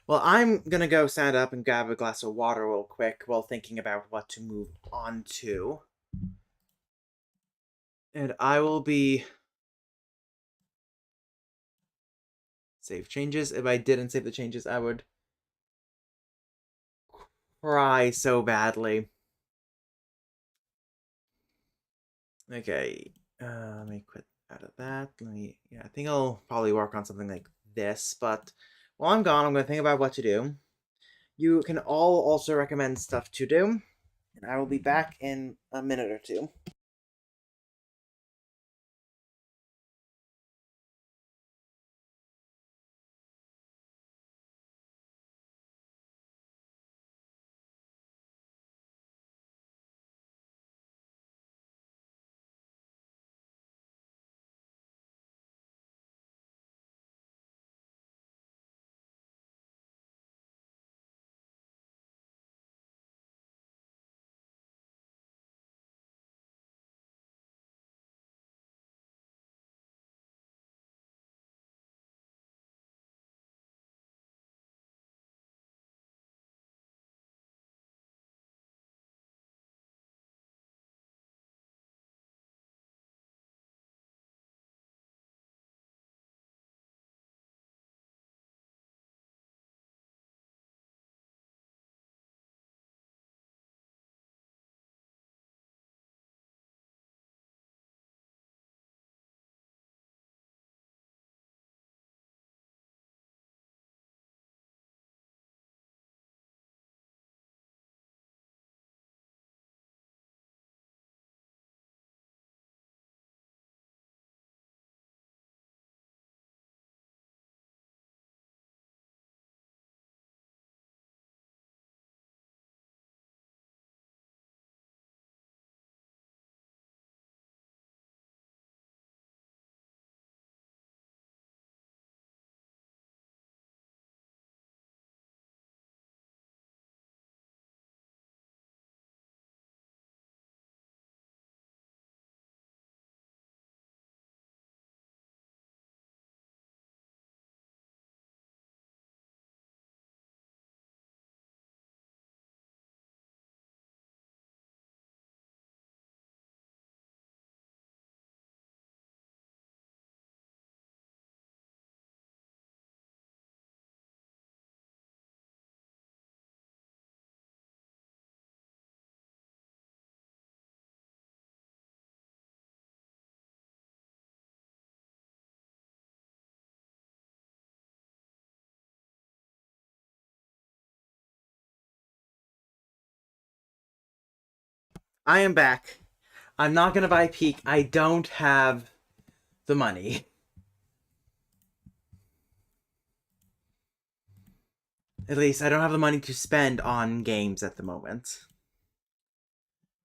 Well, I'm gonna go stand up and grab a glass of water real quick while thinking about what to move on to. And I will be... Save changes. If I didn't save the changes, I would cry so badly. Okay. Let me quit out of that. Yeah, I think I'll probably work on something like this, but while I'm gone, I'm going to think about what to do. You can all also recommend stuff to do, And I will be back in a minute or two. I am back. I'm not gonna buy Peak. I don't have the money. At least I don't have the money to spend on games at the moment.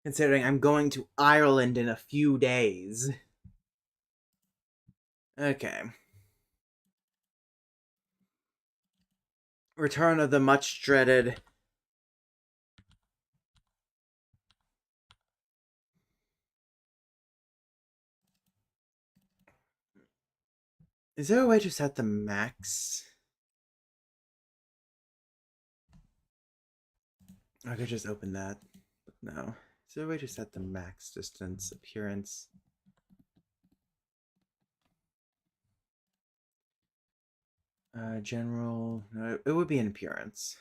Considering I'm going to Ireland in a few days. Okay. Return of the much dreaded. Is there a way to set the max? I could just open that. But no. Is there a way to set the max distance, appearance? General. No, it would be an appearance.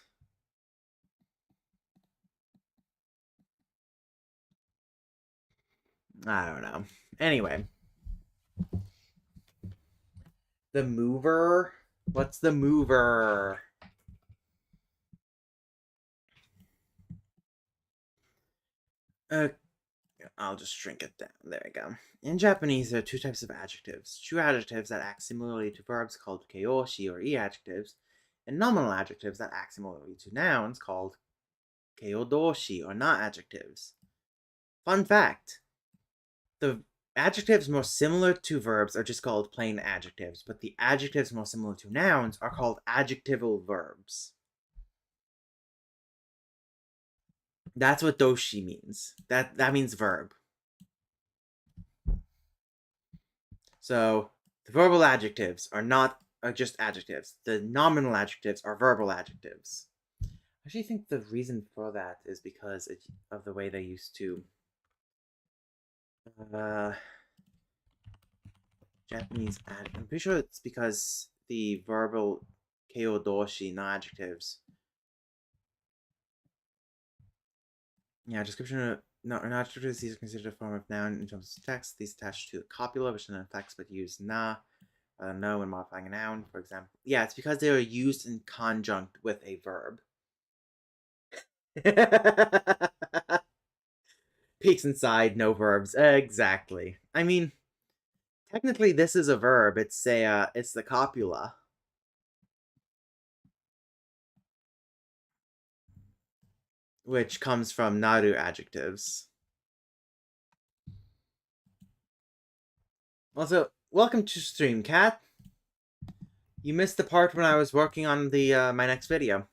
I don't know. Anyway. The mover? What's the mover? Uh, I'll just shrink it down. There we go. In Japanese, there are two types of adjectives. True adjectives that act similarly to verbs called keiyoshi or e-adjectives, and nominal adjectives that act similarly to nouns called keiyodoshi or not adjectives. Fun fact, the adjectives most similar to verbs are just called plain adjectives, but the adjectives most similar to nouns are called adjectival verbs. That's what doshi means. That means verb. So the verbal adjectives are just adjectives. The nominal adjectives are verbal adjectives. I actually think the reason for that is because of the way they used to uh, Japanese. I'm pretty sure it's because the verbal keiyodoshi, not adjectives. Yeah, description of no, an adjective is these are considered a form of noun in terms of text. These attached to the copula, which then affects but use na, no when modifying a noun, for example. Yeah, it's because they are used in conjunct with a verb. Peaks inside, no verbs. Exactly. I mean, technically, this is a verb. It's the copula, which comes from naru adjectives. Also, welcome to stream, Cat. You missed the part when I was working on the my next video.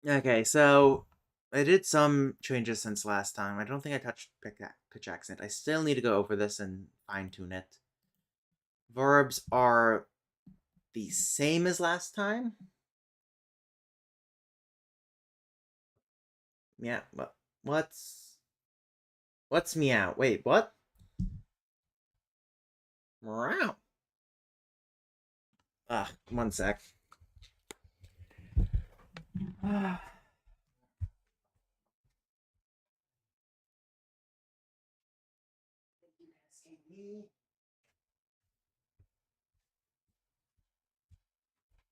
Okay, so I did some changes since last time. I don't think I touched pitch accent. I still need to go over this and fine tune it. Verbs are the same as last time. Yeah, what's meow? Wait, what? Meow. One sec.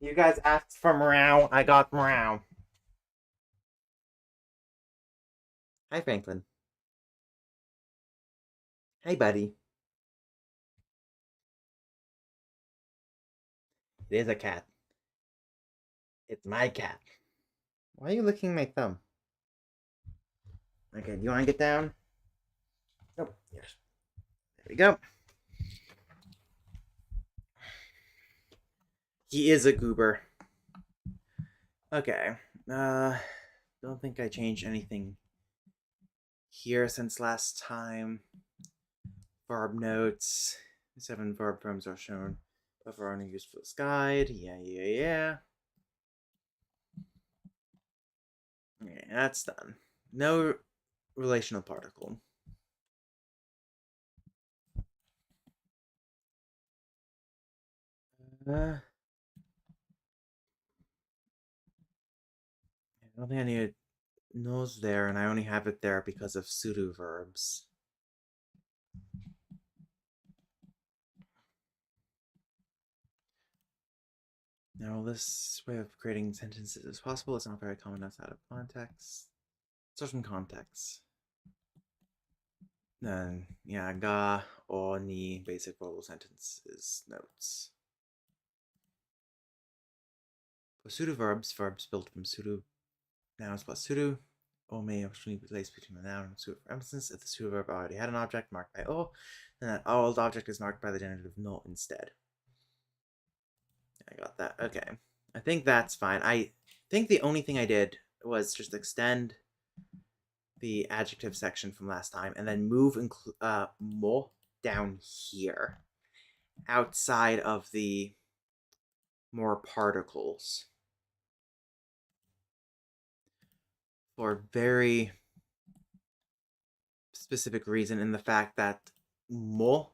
You guys asked for meow. I got meow. Hi, Franklin. Hey, buddy. It is a cat. It's my cat. Why are you licking my thumb? Okay, do you want to get down? Oh, yes. There we go. He is a goober. Okay. Don't think I changed anything here since last time. Verb notes. 7 verb forms are shown of our useful guide. Yeah. Okay, that's done. No relational particle. I don't think I need a nose there, and I only have it there because of pseudo verbs. Now, this way of creating sentences is possible. It's not very common outside of context. Certain contexts. Then, yeah, ga, o, ni, basic verbal sentences, notes. For pseudo verbs built from pseudo nouns plus pseudo, o may optionally be placed between the noun and pseudo for emphasis. If the pseudo verb already had an object marked by o, then that old object is marked by the genitive no instead. I got that. Okay. I think that's fine. I think the only thing I did was just extend the adjective section from last time and then move mo down here outside of the more particles for a very specific reason in the fact that mo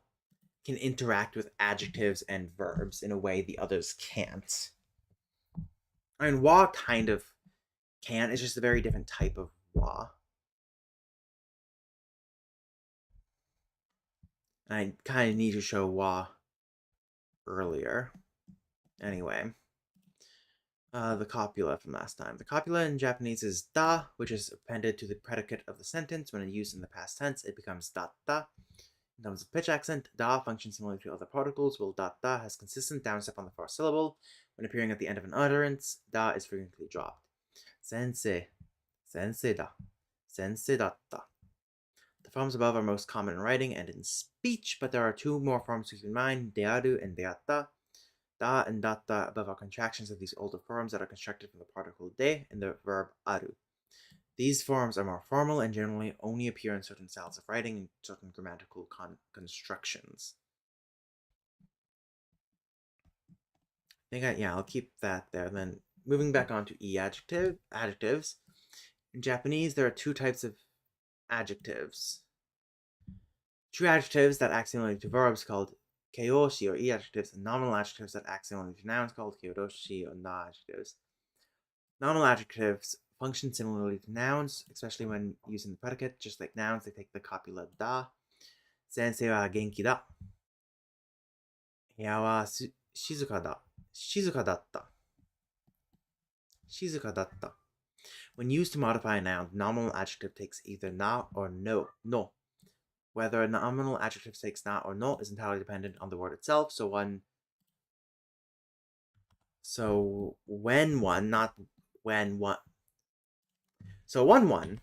can interact with adjectives and verbs in a way the others can't. I mean, wa kind of can. It's just a very different type of wa. I kind of need to show wa earlier. Anyway, the copula from last time. The copula in Japanese is da, which is appended to the predicate of the sentence. When used in the past tense, it becomes datta. In terms of pitch accent, da functions similarly to other particles, while datta has consistent downstep on the first syllable. When appearing at the end of an utterance, da is frequently dropped. Sensei, sensei da, sensei datta. The forms above are most common in writing and in speech, but there are 2 more forms to keep in mind, dearu and deatta. Da and datta above are contractions of these older forms that are constructed from the particle de and the verb aru. These forms are more formal and generally only appear in certain styles of writing and certain grammatical constructions. I'll keep that there. Then moving back on to adjectives. In Japanese, there are 2 types of adjectives. True adjectives that act similarly to verbs called keiyoshi or adjectives, and nominal adjectives that act similarly to nouns called keiroshi or na adjectives. Nominal adjectives function similarly to nouns, especially when using the predicate. Just like nouns, they take the copula da. Sensei wa genki da. Buya wa shizuka da. Shizuka datta. Shizuka datta. When used to modify a noun, the nominal adjective takes either na or no. No. Whether a nominal adjective takes na or no is entirely dependent on the word itself. When one, not when one. So one.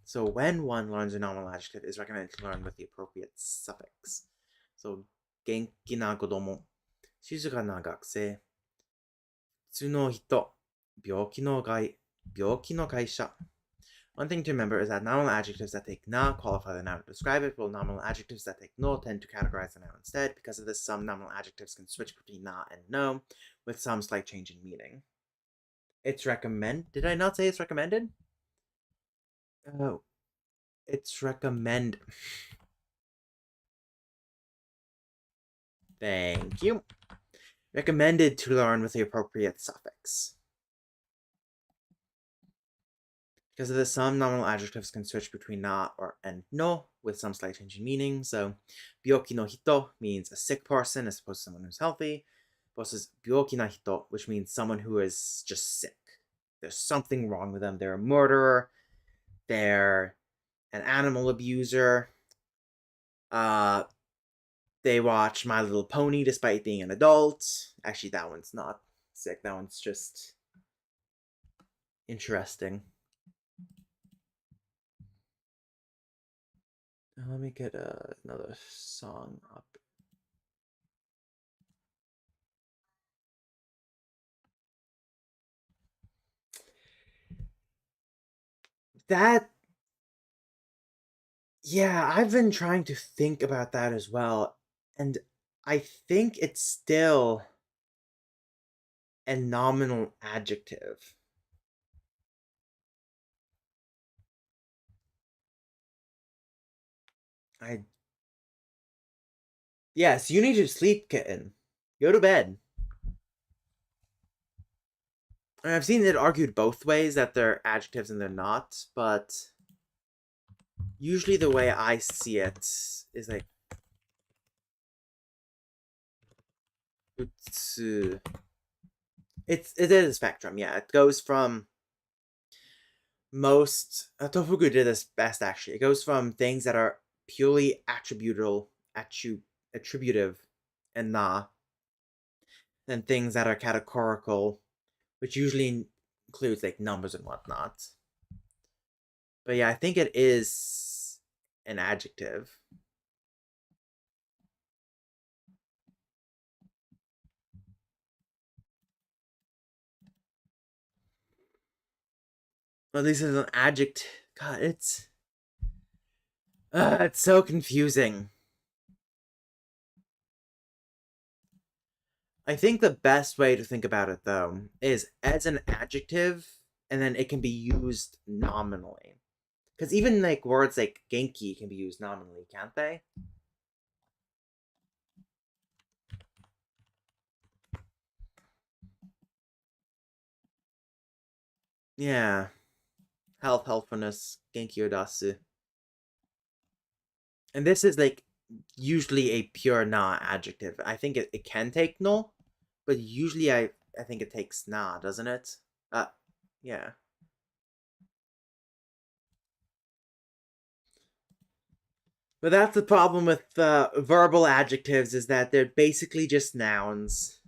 So when one learns a nominal adjective, it is recommended to learn with the appropriate suffix. So 元気な子供、静かな学生、普通の人、病気の会社。One thing to remember is that nominal adjectives that take na qualify the noun to describe it, while nominal adjectives that take no tend to categorize the noun instead. Because of this, some nominal adjectives can switch between na and no, with some slight change in meaning. It's recommend. Did I not say it's recommended? Oh, it's recommend. Thank you. Recommended to learn with the appropriate suffix. Because of this, some nominal adjectives can switch between na or and no, with some slight change in meaning. So, byoki no hito means a sick person as opposed to someone who's healthy, versus byoki na hito, which means someone who is just sick. There's something wrong with them. They're a murderer. They're an animal abuser. They watch My Little Pony despite being an adult. Actually, that one's not sick. That one's just interesting. Let me get another song up. That, yeah, I've been trying to think about that as well. And I think it's still a nominal adjective. I Yes, you need to sleep, kitten. Go to bed. And I've seen it argued both ways that they're adjectives and they're not, but usually the way I see it is like it is a spectrum, yeah. It goes from most Tofuku did this best actually. It goes from things that are purely attributive and na, then things that are categorical, which usually includes like numbers and whatnot. But yeah, I think it is an adjective. At least it's an adjective. God, it's so confusing. I think the best way to think about it though is as an adjective, and then it can be used nominally. Because even like words like genki can be used nominally, can't they? Yeah. Health, healthfulness, genki odasu. And this is like usually a pure na adjective. I think it can take no, but usually I think it takes na, doesn't it? Yeah. But that's the problem with verbal adjectives is that they're basically just nouns.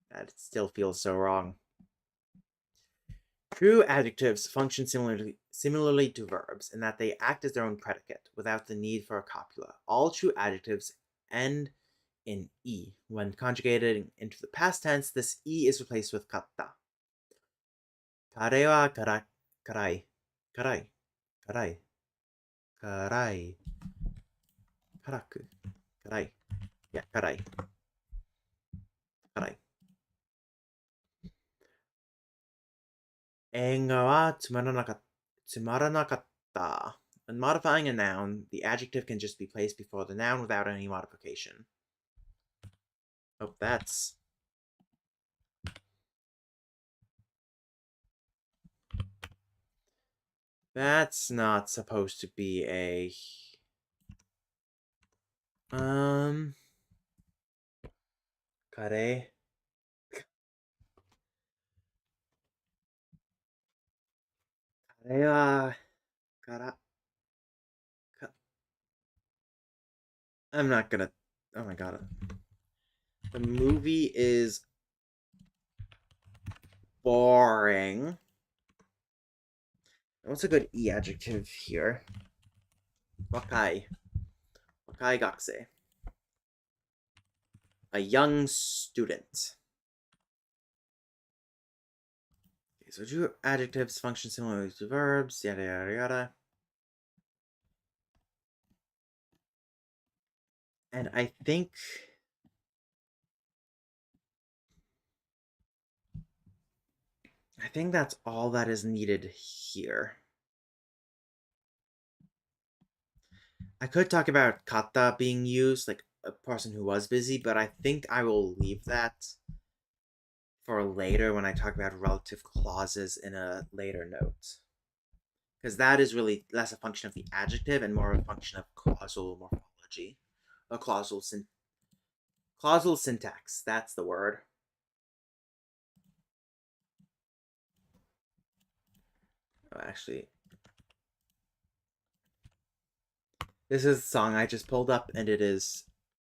That still feels so wrong. True adjectives function similarly to verbs in that they act as their own predicate without the need for a copula. All true adjectives end in e. When conjugated into the past tense, this e is replaced with katta. Kare wa karai. Karai. Karai. Karai. Karaku. Karai. Yeah, karai. Karai. 映画はつまらなかった。つまらなかった. When modifying a noun, the adjective can just be placed before the noun without any modification. Oh, that's not supposed to be a kare. gotta, I'm not gonna. Oh my god. The movie is boring. What's a good E adjective here? Wakai. Wakai gakse. A young student. Okay, so two adjectives function similarly to verbs, yada yada yada. And I think that's all that is needed here. I could talk about kata being used, like a person who was busy, but I think I will leave that for later when I talk about relative clauses in a later note. Because that is really less a function of the adjective and more a function of clausal morphology. A clausal syntax, that's the word. Oh, actually, this is a song I just pulled up, and it is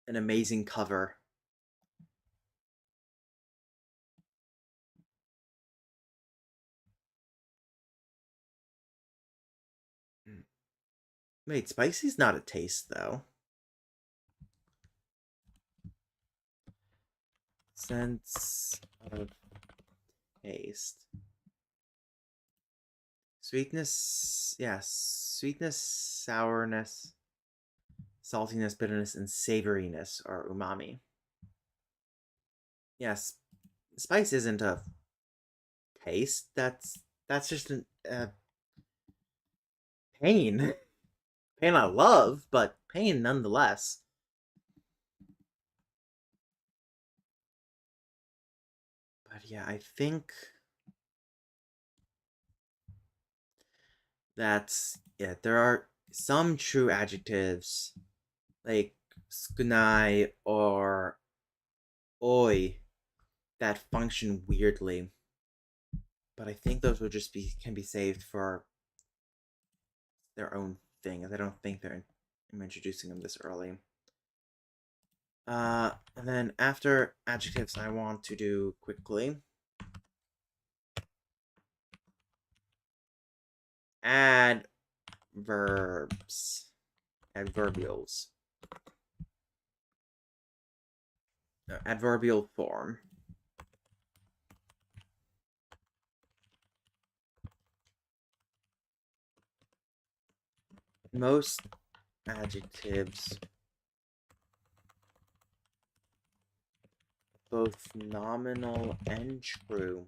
an amazing cover. Wait, spicy's not a taste, though. Sense of taste. Sweetness, yes. Sweetness, sourness, saltiness, bitterness, and savoriness are umami. Yes, spice isn't a taste. That's just an pain. Pain I love, but pain nonetheless. But yeah, I think that's yeah. There are some true adjectives like skunai or oi that function weirdly, but I think those would just be can be saved for their own thing, as I don't think I'm introducing them this early. And then after adjectives, I want to do quickly adverbs, adverbials, adverbial form. Most adjectives, both nominal and true,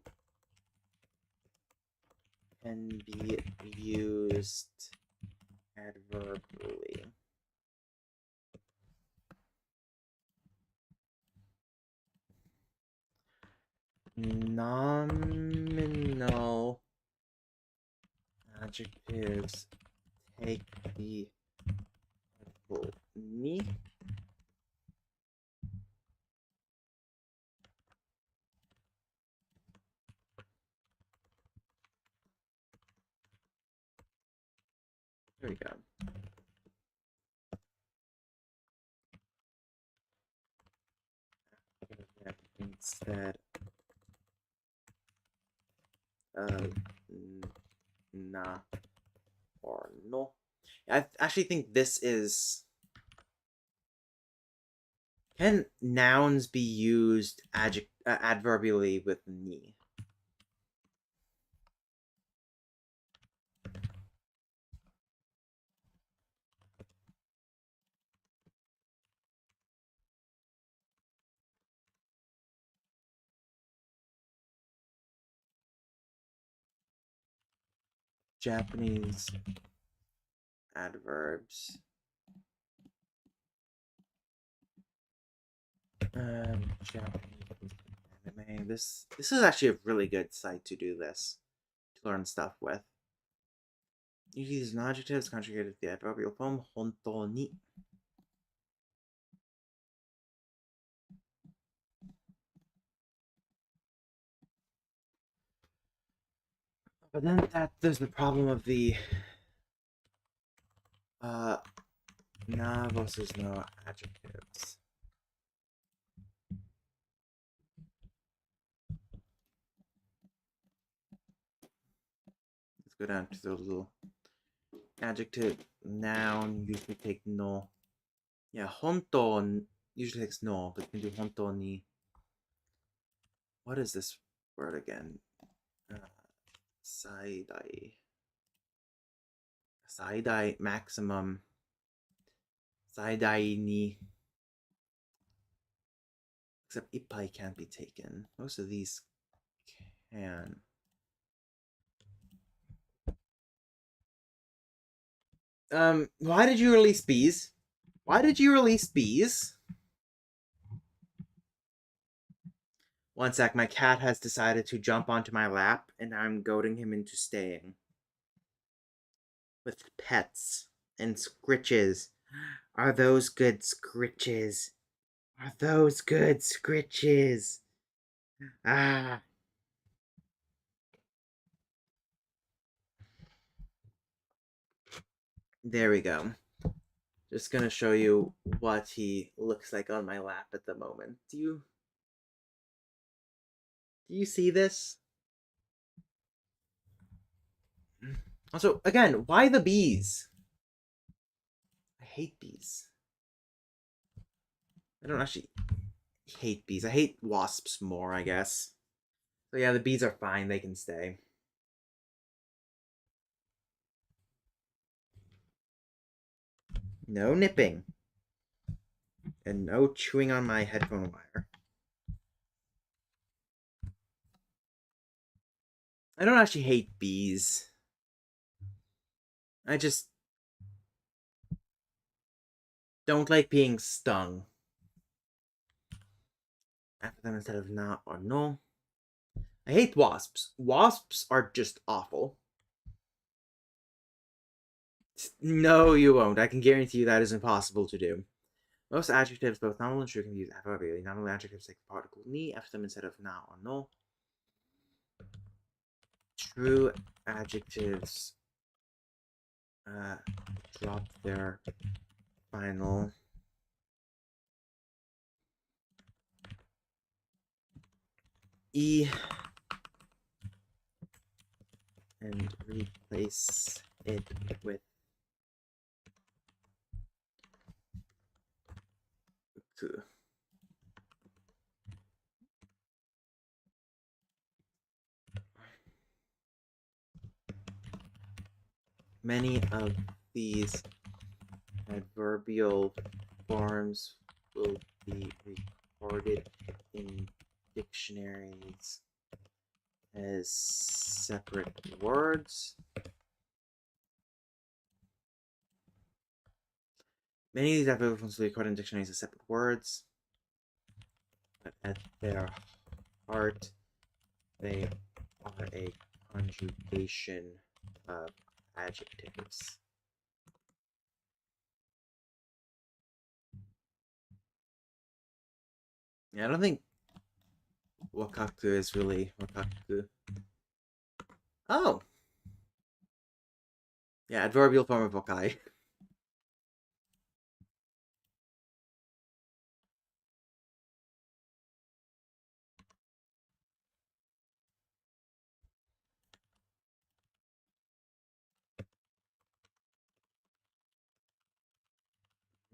can be used adverbially. Nominal adjectives take the ni. There we go. Instead of na or no. I actually think this is. Can nouns be used adverbially with ni? Japanese adverbs. Japanese anime. This is actually a really good site to do this, to learn stuff with. You use adjectives conjugated with the adverbial form honto ni. But then there's the problem of the na versus no adjectives. Let's go down to the little adjective, noun, usually take no. Yeah, honto usually takes no, but you can do honto ni. What is this word again? Saidai. Saidai maximum. Saidai ni. Except ippai can't be taken. Most of these can. Why did you release bees? Why did you release bees? One sec, my cat has decided to jump onto my lap, and I'm goading him into staying. With pets and scritches. Are those good scritches? Are those good scritches? Ah. There we go. Just gonna show you what he looks like on my lap at the moment. Do you see this? Also, again, why the bees? I hate bees. I don't actually hate bees. I hate wasps more, I guess. So yeah, the bees are fine. They can stay. No nipping. And no chewing on my headphone wire. I don't actually hate bees. I just don't like being stung. After them instead of not or no. I hate wasps. Wasps are just awful. No, you won't. I can guarantee you that is impossible to do. Most adjectives, both nominal and true, can be used adverbially. Nominal adjectives take the particle ni after them instead of na or no. True adjectives drop their final e and replace it with ku. Many of these adverbial forms will be recorded in dictionaries as separate words. Many of these adverbial forms will be recorded in dictionaries as separate words, but at their heart, they are a conjugation of adjectives. Yeah, I don't think wakaku is really wakaku. Oh! Yeah, adverbial form of wakai.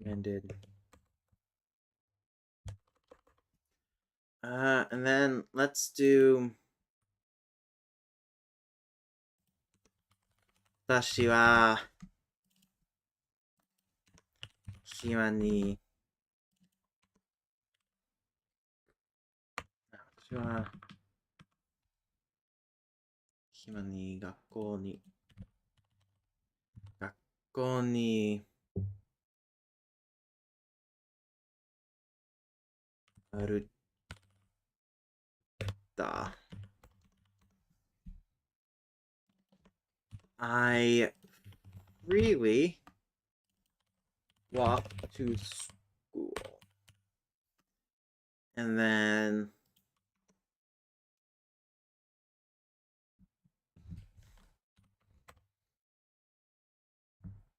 Ended. And then let's do 私は暇に私は暇に学校に歩いた I really walk to school. And then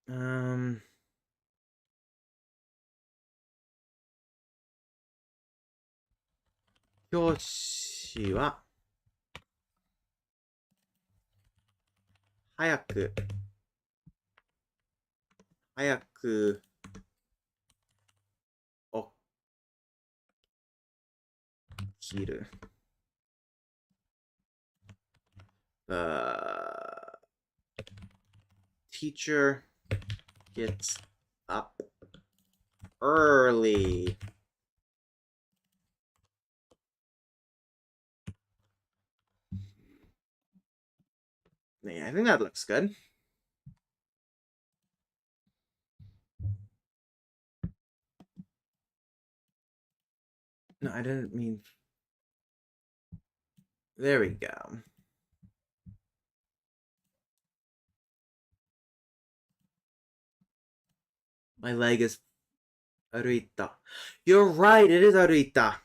Um. 教師は早く、早く起きる。The teacher gets up early. Yeah, I think that looks good. No, I didn't mean. There we go. My leg is Arita. You're right, it is Arita.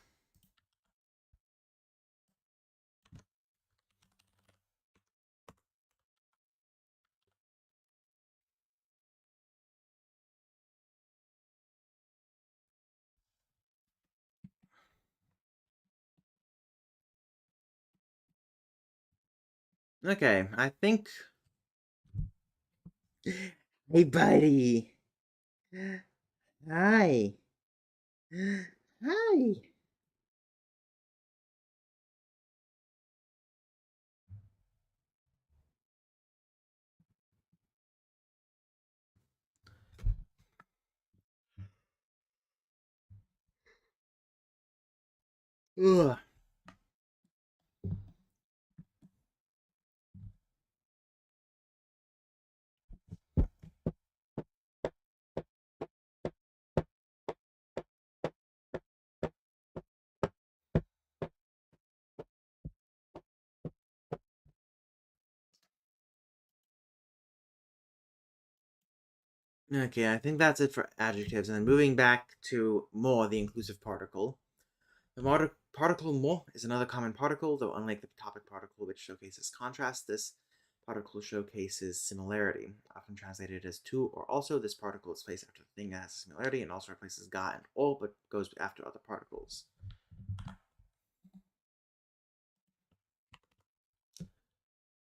Okay, I think. Hey, buddy. Hi. Hi. Ugh. Okay, I think that's it for adjectives. And then moving back to more, the inclusive particle. The particle mo is another common particle, though unlike the topic particle, which showcases contrast, this particle showcases similarity. Often translated as to or also, this particle is placed after the thing that has a similarity and also replaces ga and o, but goes after other particles.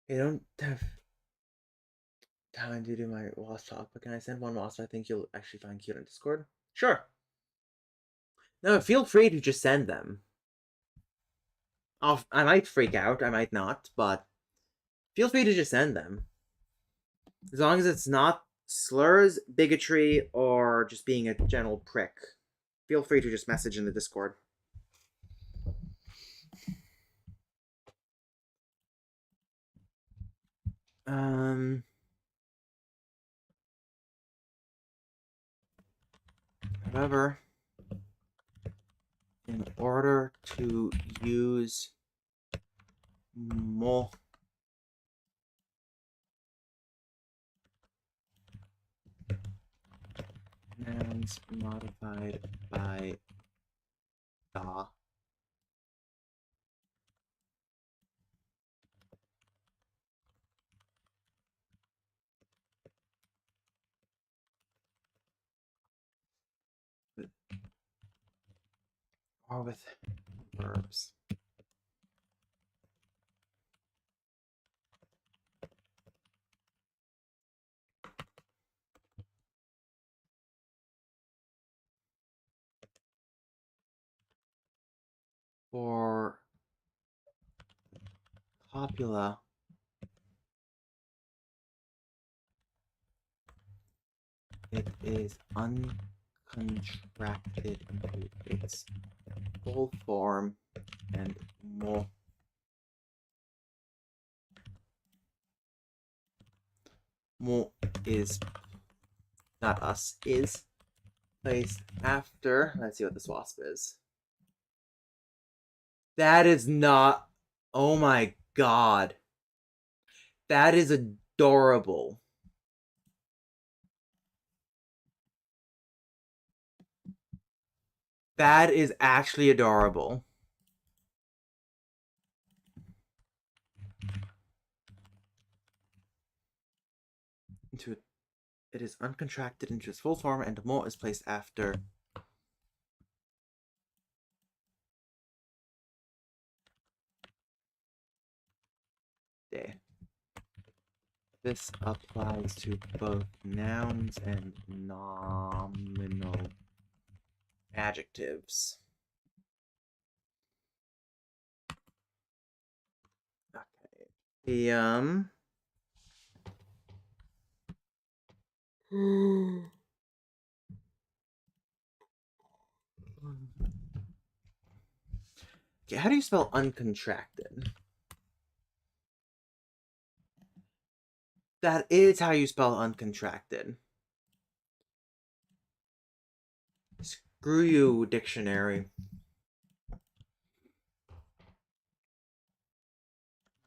I don't have time to do my WASP talk, but can I send one WASP I think you'll actually find cute on Discord? Sure. No, feel free to just send them. I might freak out, I might not, but feel free to just send them. As long as it's not slurs, bigotry, or just being a general prick. Feel free to just message in the Discord. However, in order to use more nouns modified by da, or with verbs. For copula, it is uncontracted into its full form and mo is not us is placed after. Let's see what this wasp is. That is not. Oh my god. That is adorable. That is actually adorable. Into It is uncontracted into its full form, and more is placed after. Day. This applies to both nouns and nominal adjectives. Okay. The Okay, how do you spell uncontracted? That is how you spell uncontracted. Screw you, dictionary.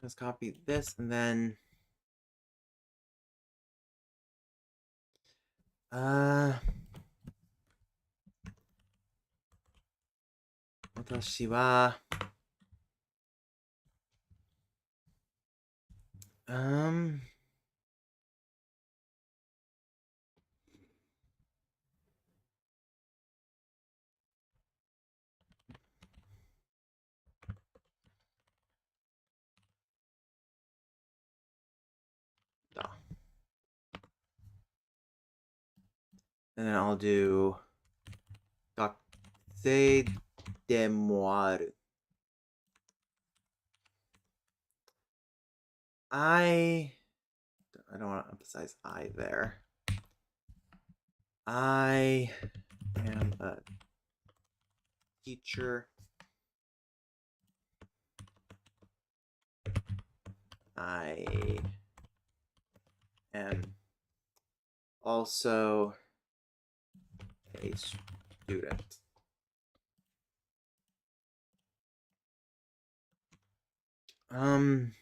Let's copy this and then watashi wa um and then I'll do gakusei demo aru. I don't want to emphasize I there. I am a teacher. I am also a student. And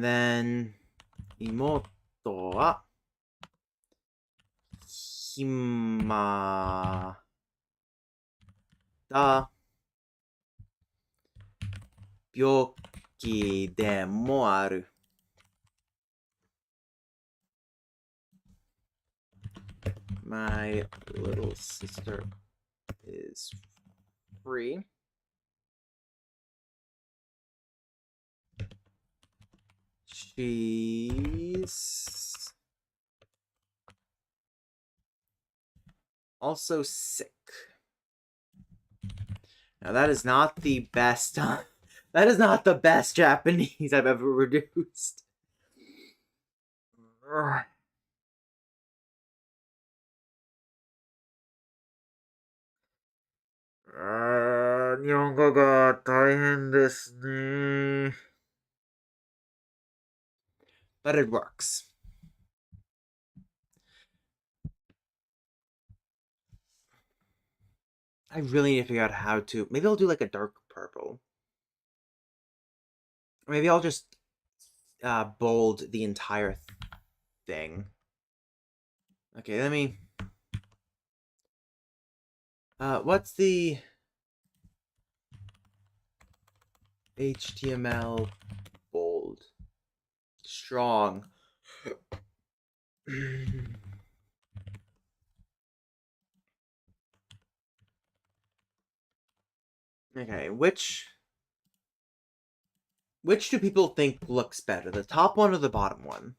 then imoto wa hima da byoki de mo aru. My little sister is free. She's also sick. Now that is not the best. That is not the best Japanese I've ever reduced. Ugh. 日本語が大変ですね。But it works. I really need to figure out how to. Maybe I'll do like a dark purple. Or maybe I'll just bold the entire thing. Okay, let me. What's the HTML bold? Strong. Okay, which do people think looks better, the top one or the bottom one?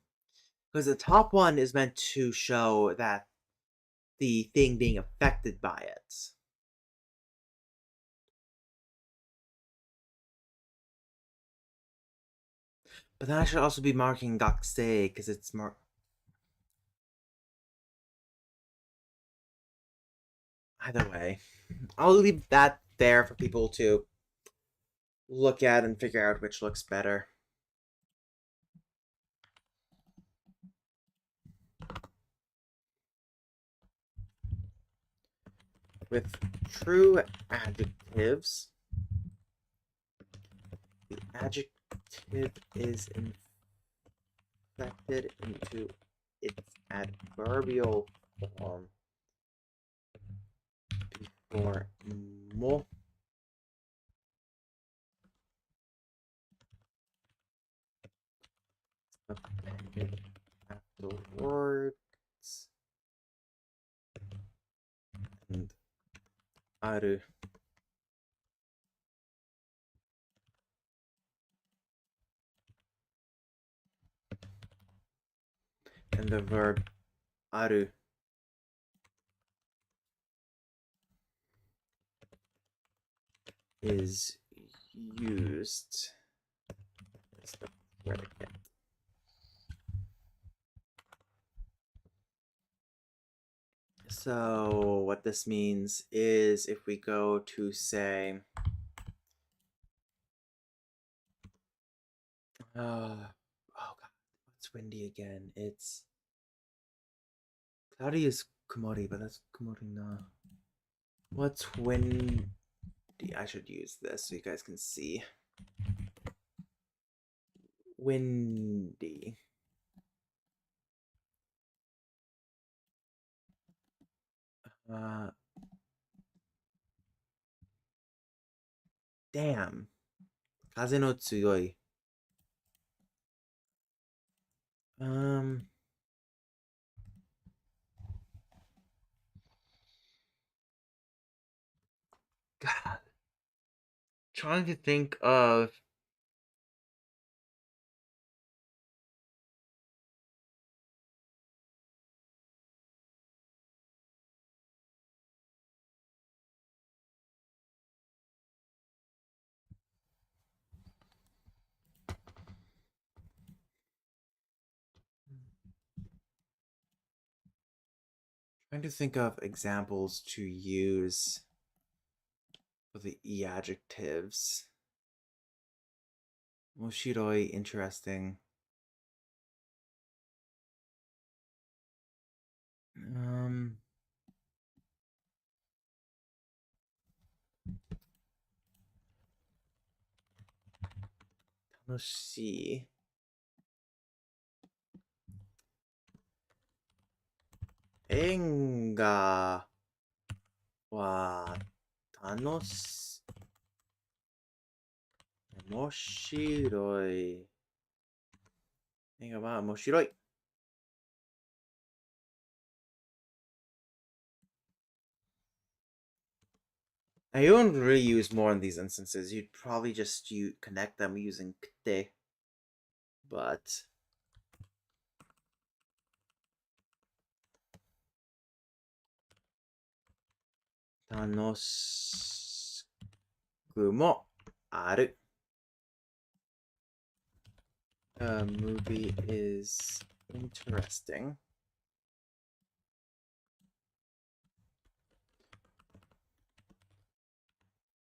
Because the top one is meant to show that the thing being affected by it. But then I should also be marking gakusei because it's more. Either way, I'll leave that there for people to look at and figure out which looks better. With true adjectives, the adjective is inflected into its adverbial form before mo. Appended the words and aru and the verb aru is used as the predicate. So what this means is if we go to say, oh god, what's windy again? It's cloudy is kumori, but that's kumori na. What's windy? I should use this so you guys can see. Windy. Damn. 風の強い. Um, God. Trying to think of. Trying to think of examples to use for the e adjectives. Moshiroi, interesting. Um, Tanoshii. Enga wa tanoshi. Moshiroi. Enga wa moshiroi. I wouldn't really use more in these instances. You'd probably just connect them using kte. But tanoshiku mo aru. The movie is interesting.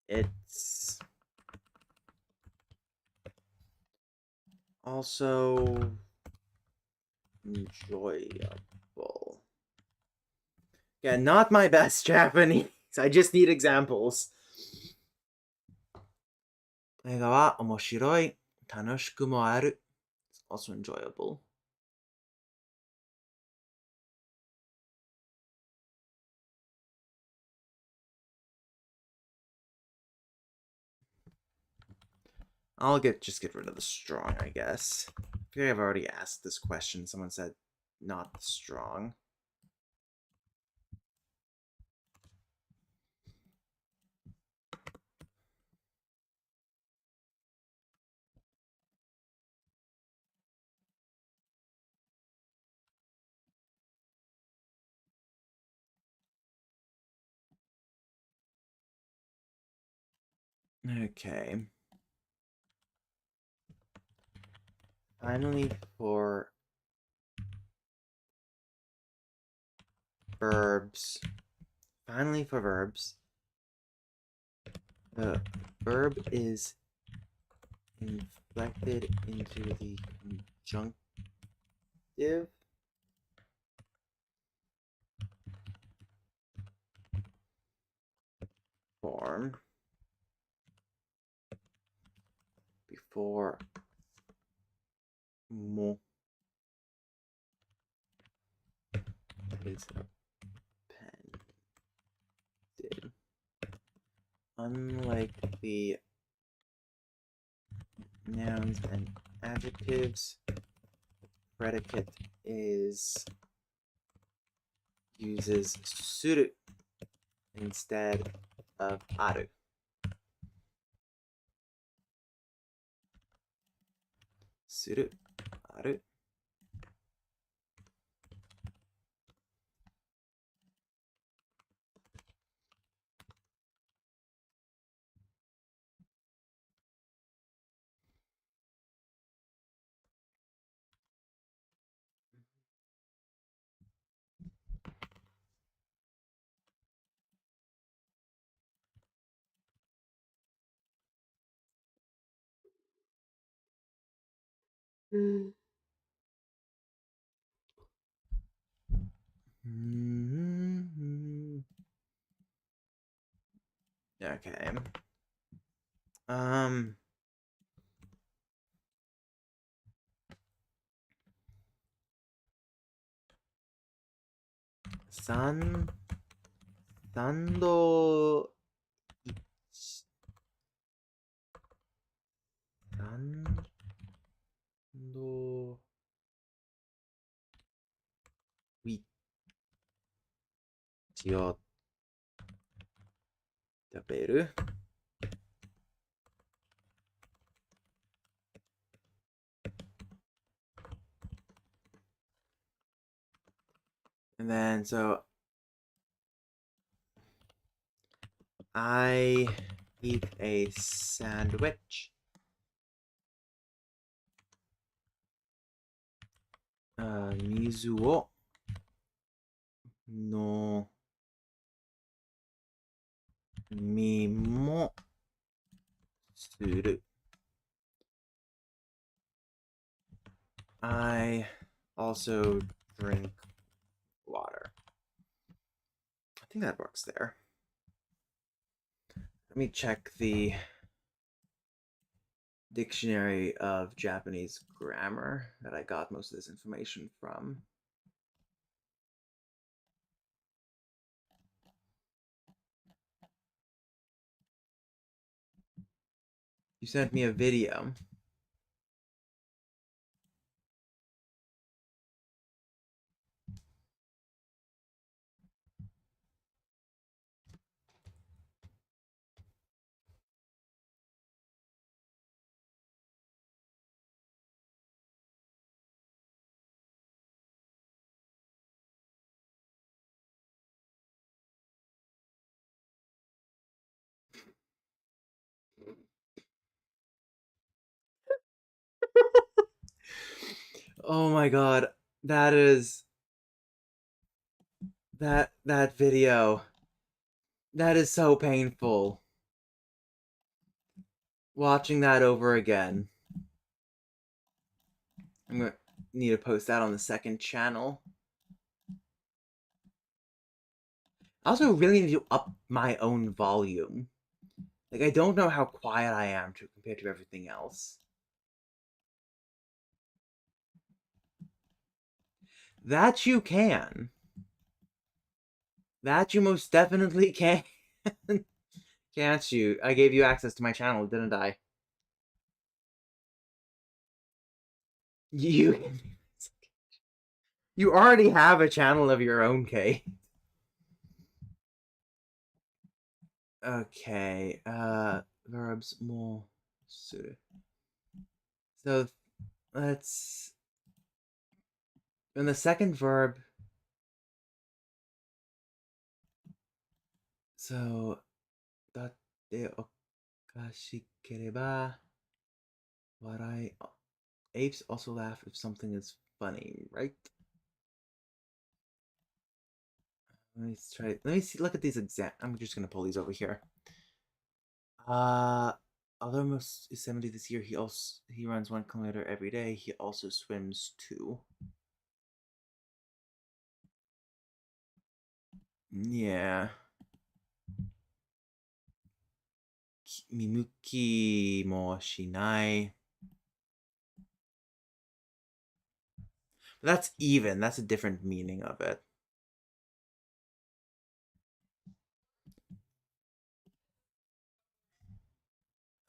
It's also enjoyable. Yeah, not my best Japanese. I just need examples. 映画は面白い、楽しくもある. It's also enjoyable. I'll just get rid of the strong, I guess. I feel like I've already asked this question. Someone said not strong. Okay. Finally, for verbs. The verb is inflected into the conjunctive form before mo is appended. Unlike the nouns and adjectives, predicate is uses suru instead of aru. Suru, aru. Mm-hmm. Okay. Um. San. Sando. Sando. Ichi o taberu. And then so I eat a sandwich. Mizu o no mi mo suru. I also drink water. I think that works there. Let me check the dictionary of Japanese grammar that I got most of this information from. You sent me a video. Oh my god, that is that video. That is so painful. Watching that over again. I'm gonna need to post that on the second channel. I also really need to up my own volume. Like, I don't know how quiet I am compared to everything else. That you can. That you most definitely can. Can't you? I gave you access to my channel, didn't I? You you already have a channel of your own, Kay. Okay, verbs more suited. So let's in the second verb. So datte okashikereba warai. Apes also laugh if something is funny, right? Let me try. Let me see. Look at these exam. I'm just gonna pull these over here. Uh, Almost is 70 this year. He runs 1 kilometer every day. He also swims 2. Yeah. Mimuki mo shinai. That's even. That's a different meaning of it.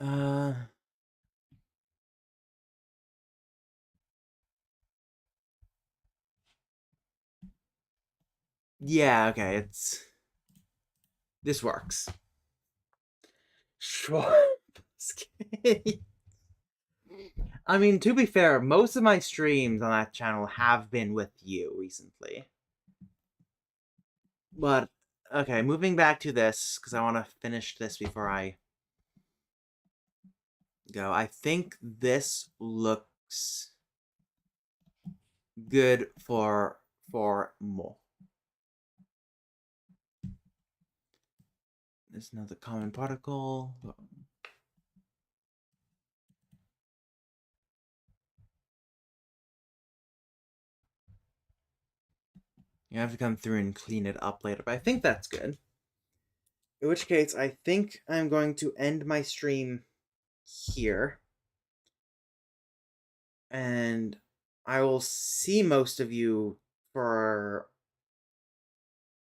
Uh, Yeah, okay, this works. Sure. I mean, to be fair, most of my streams on that channel have been with you recently. But, okay, moving back to this, because I want to finish this before I go. I think this looks good for more. There's another common particle. You have to come through and clean it up later, but I think that's good. In which case, I think I'm going to end my stream here. And I will see most of you for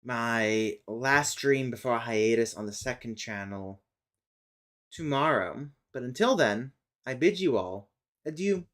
my last stream before hiatus on the second channel tomorrow. But until then, I bid you all adieu.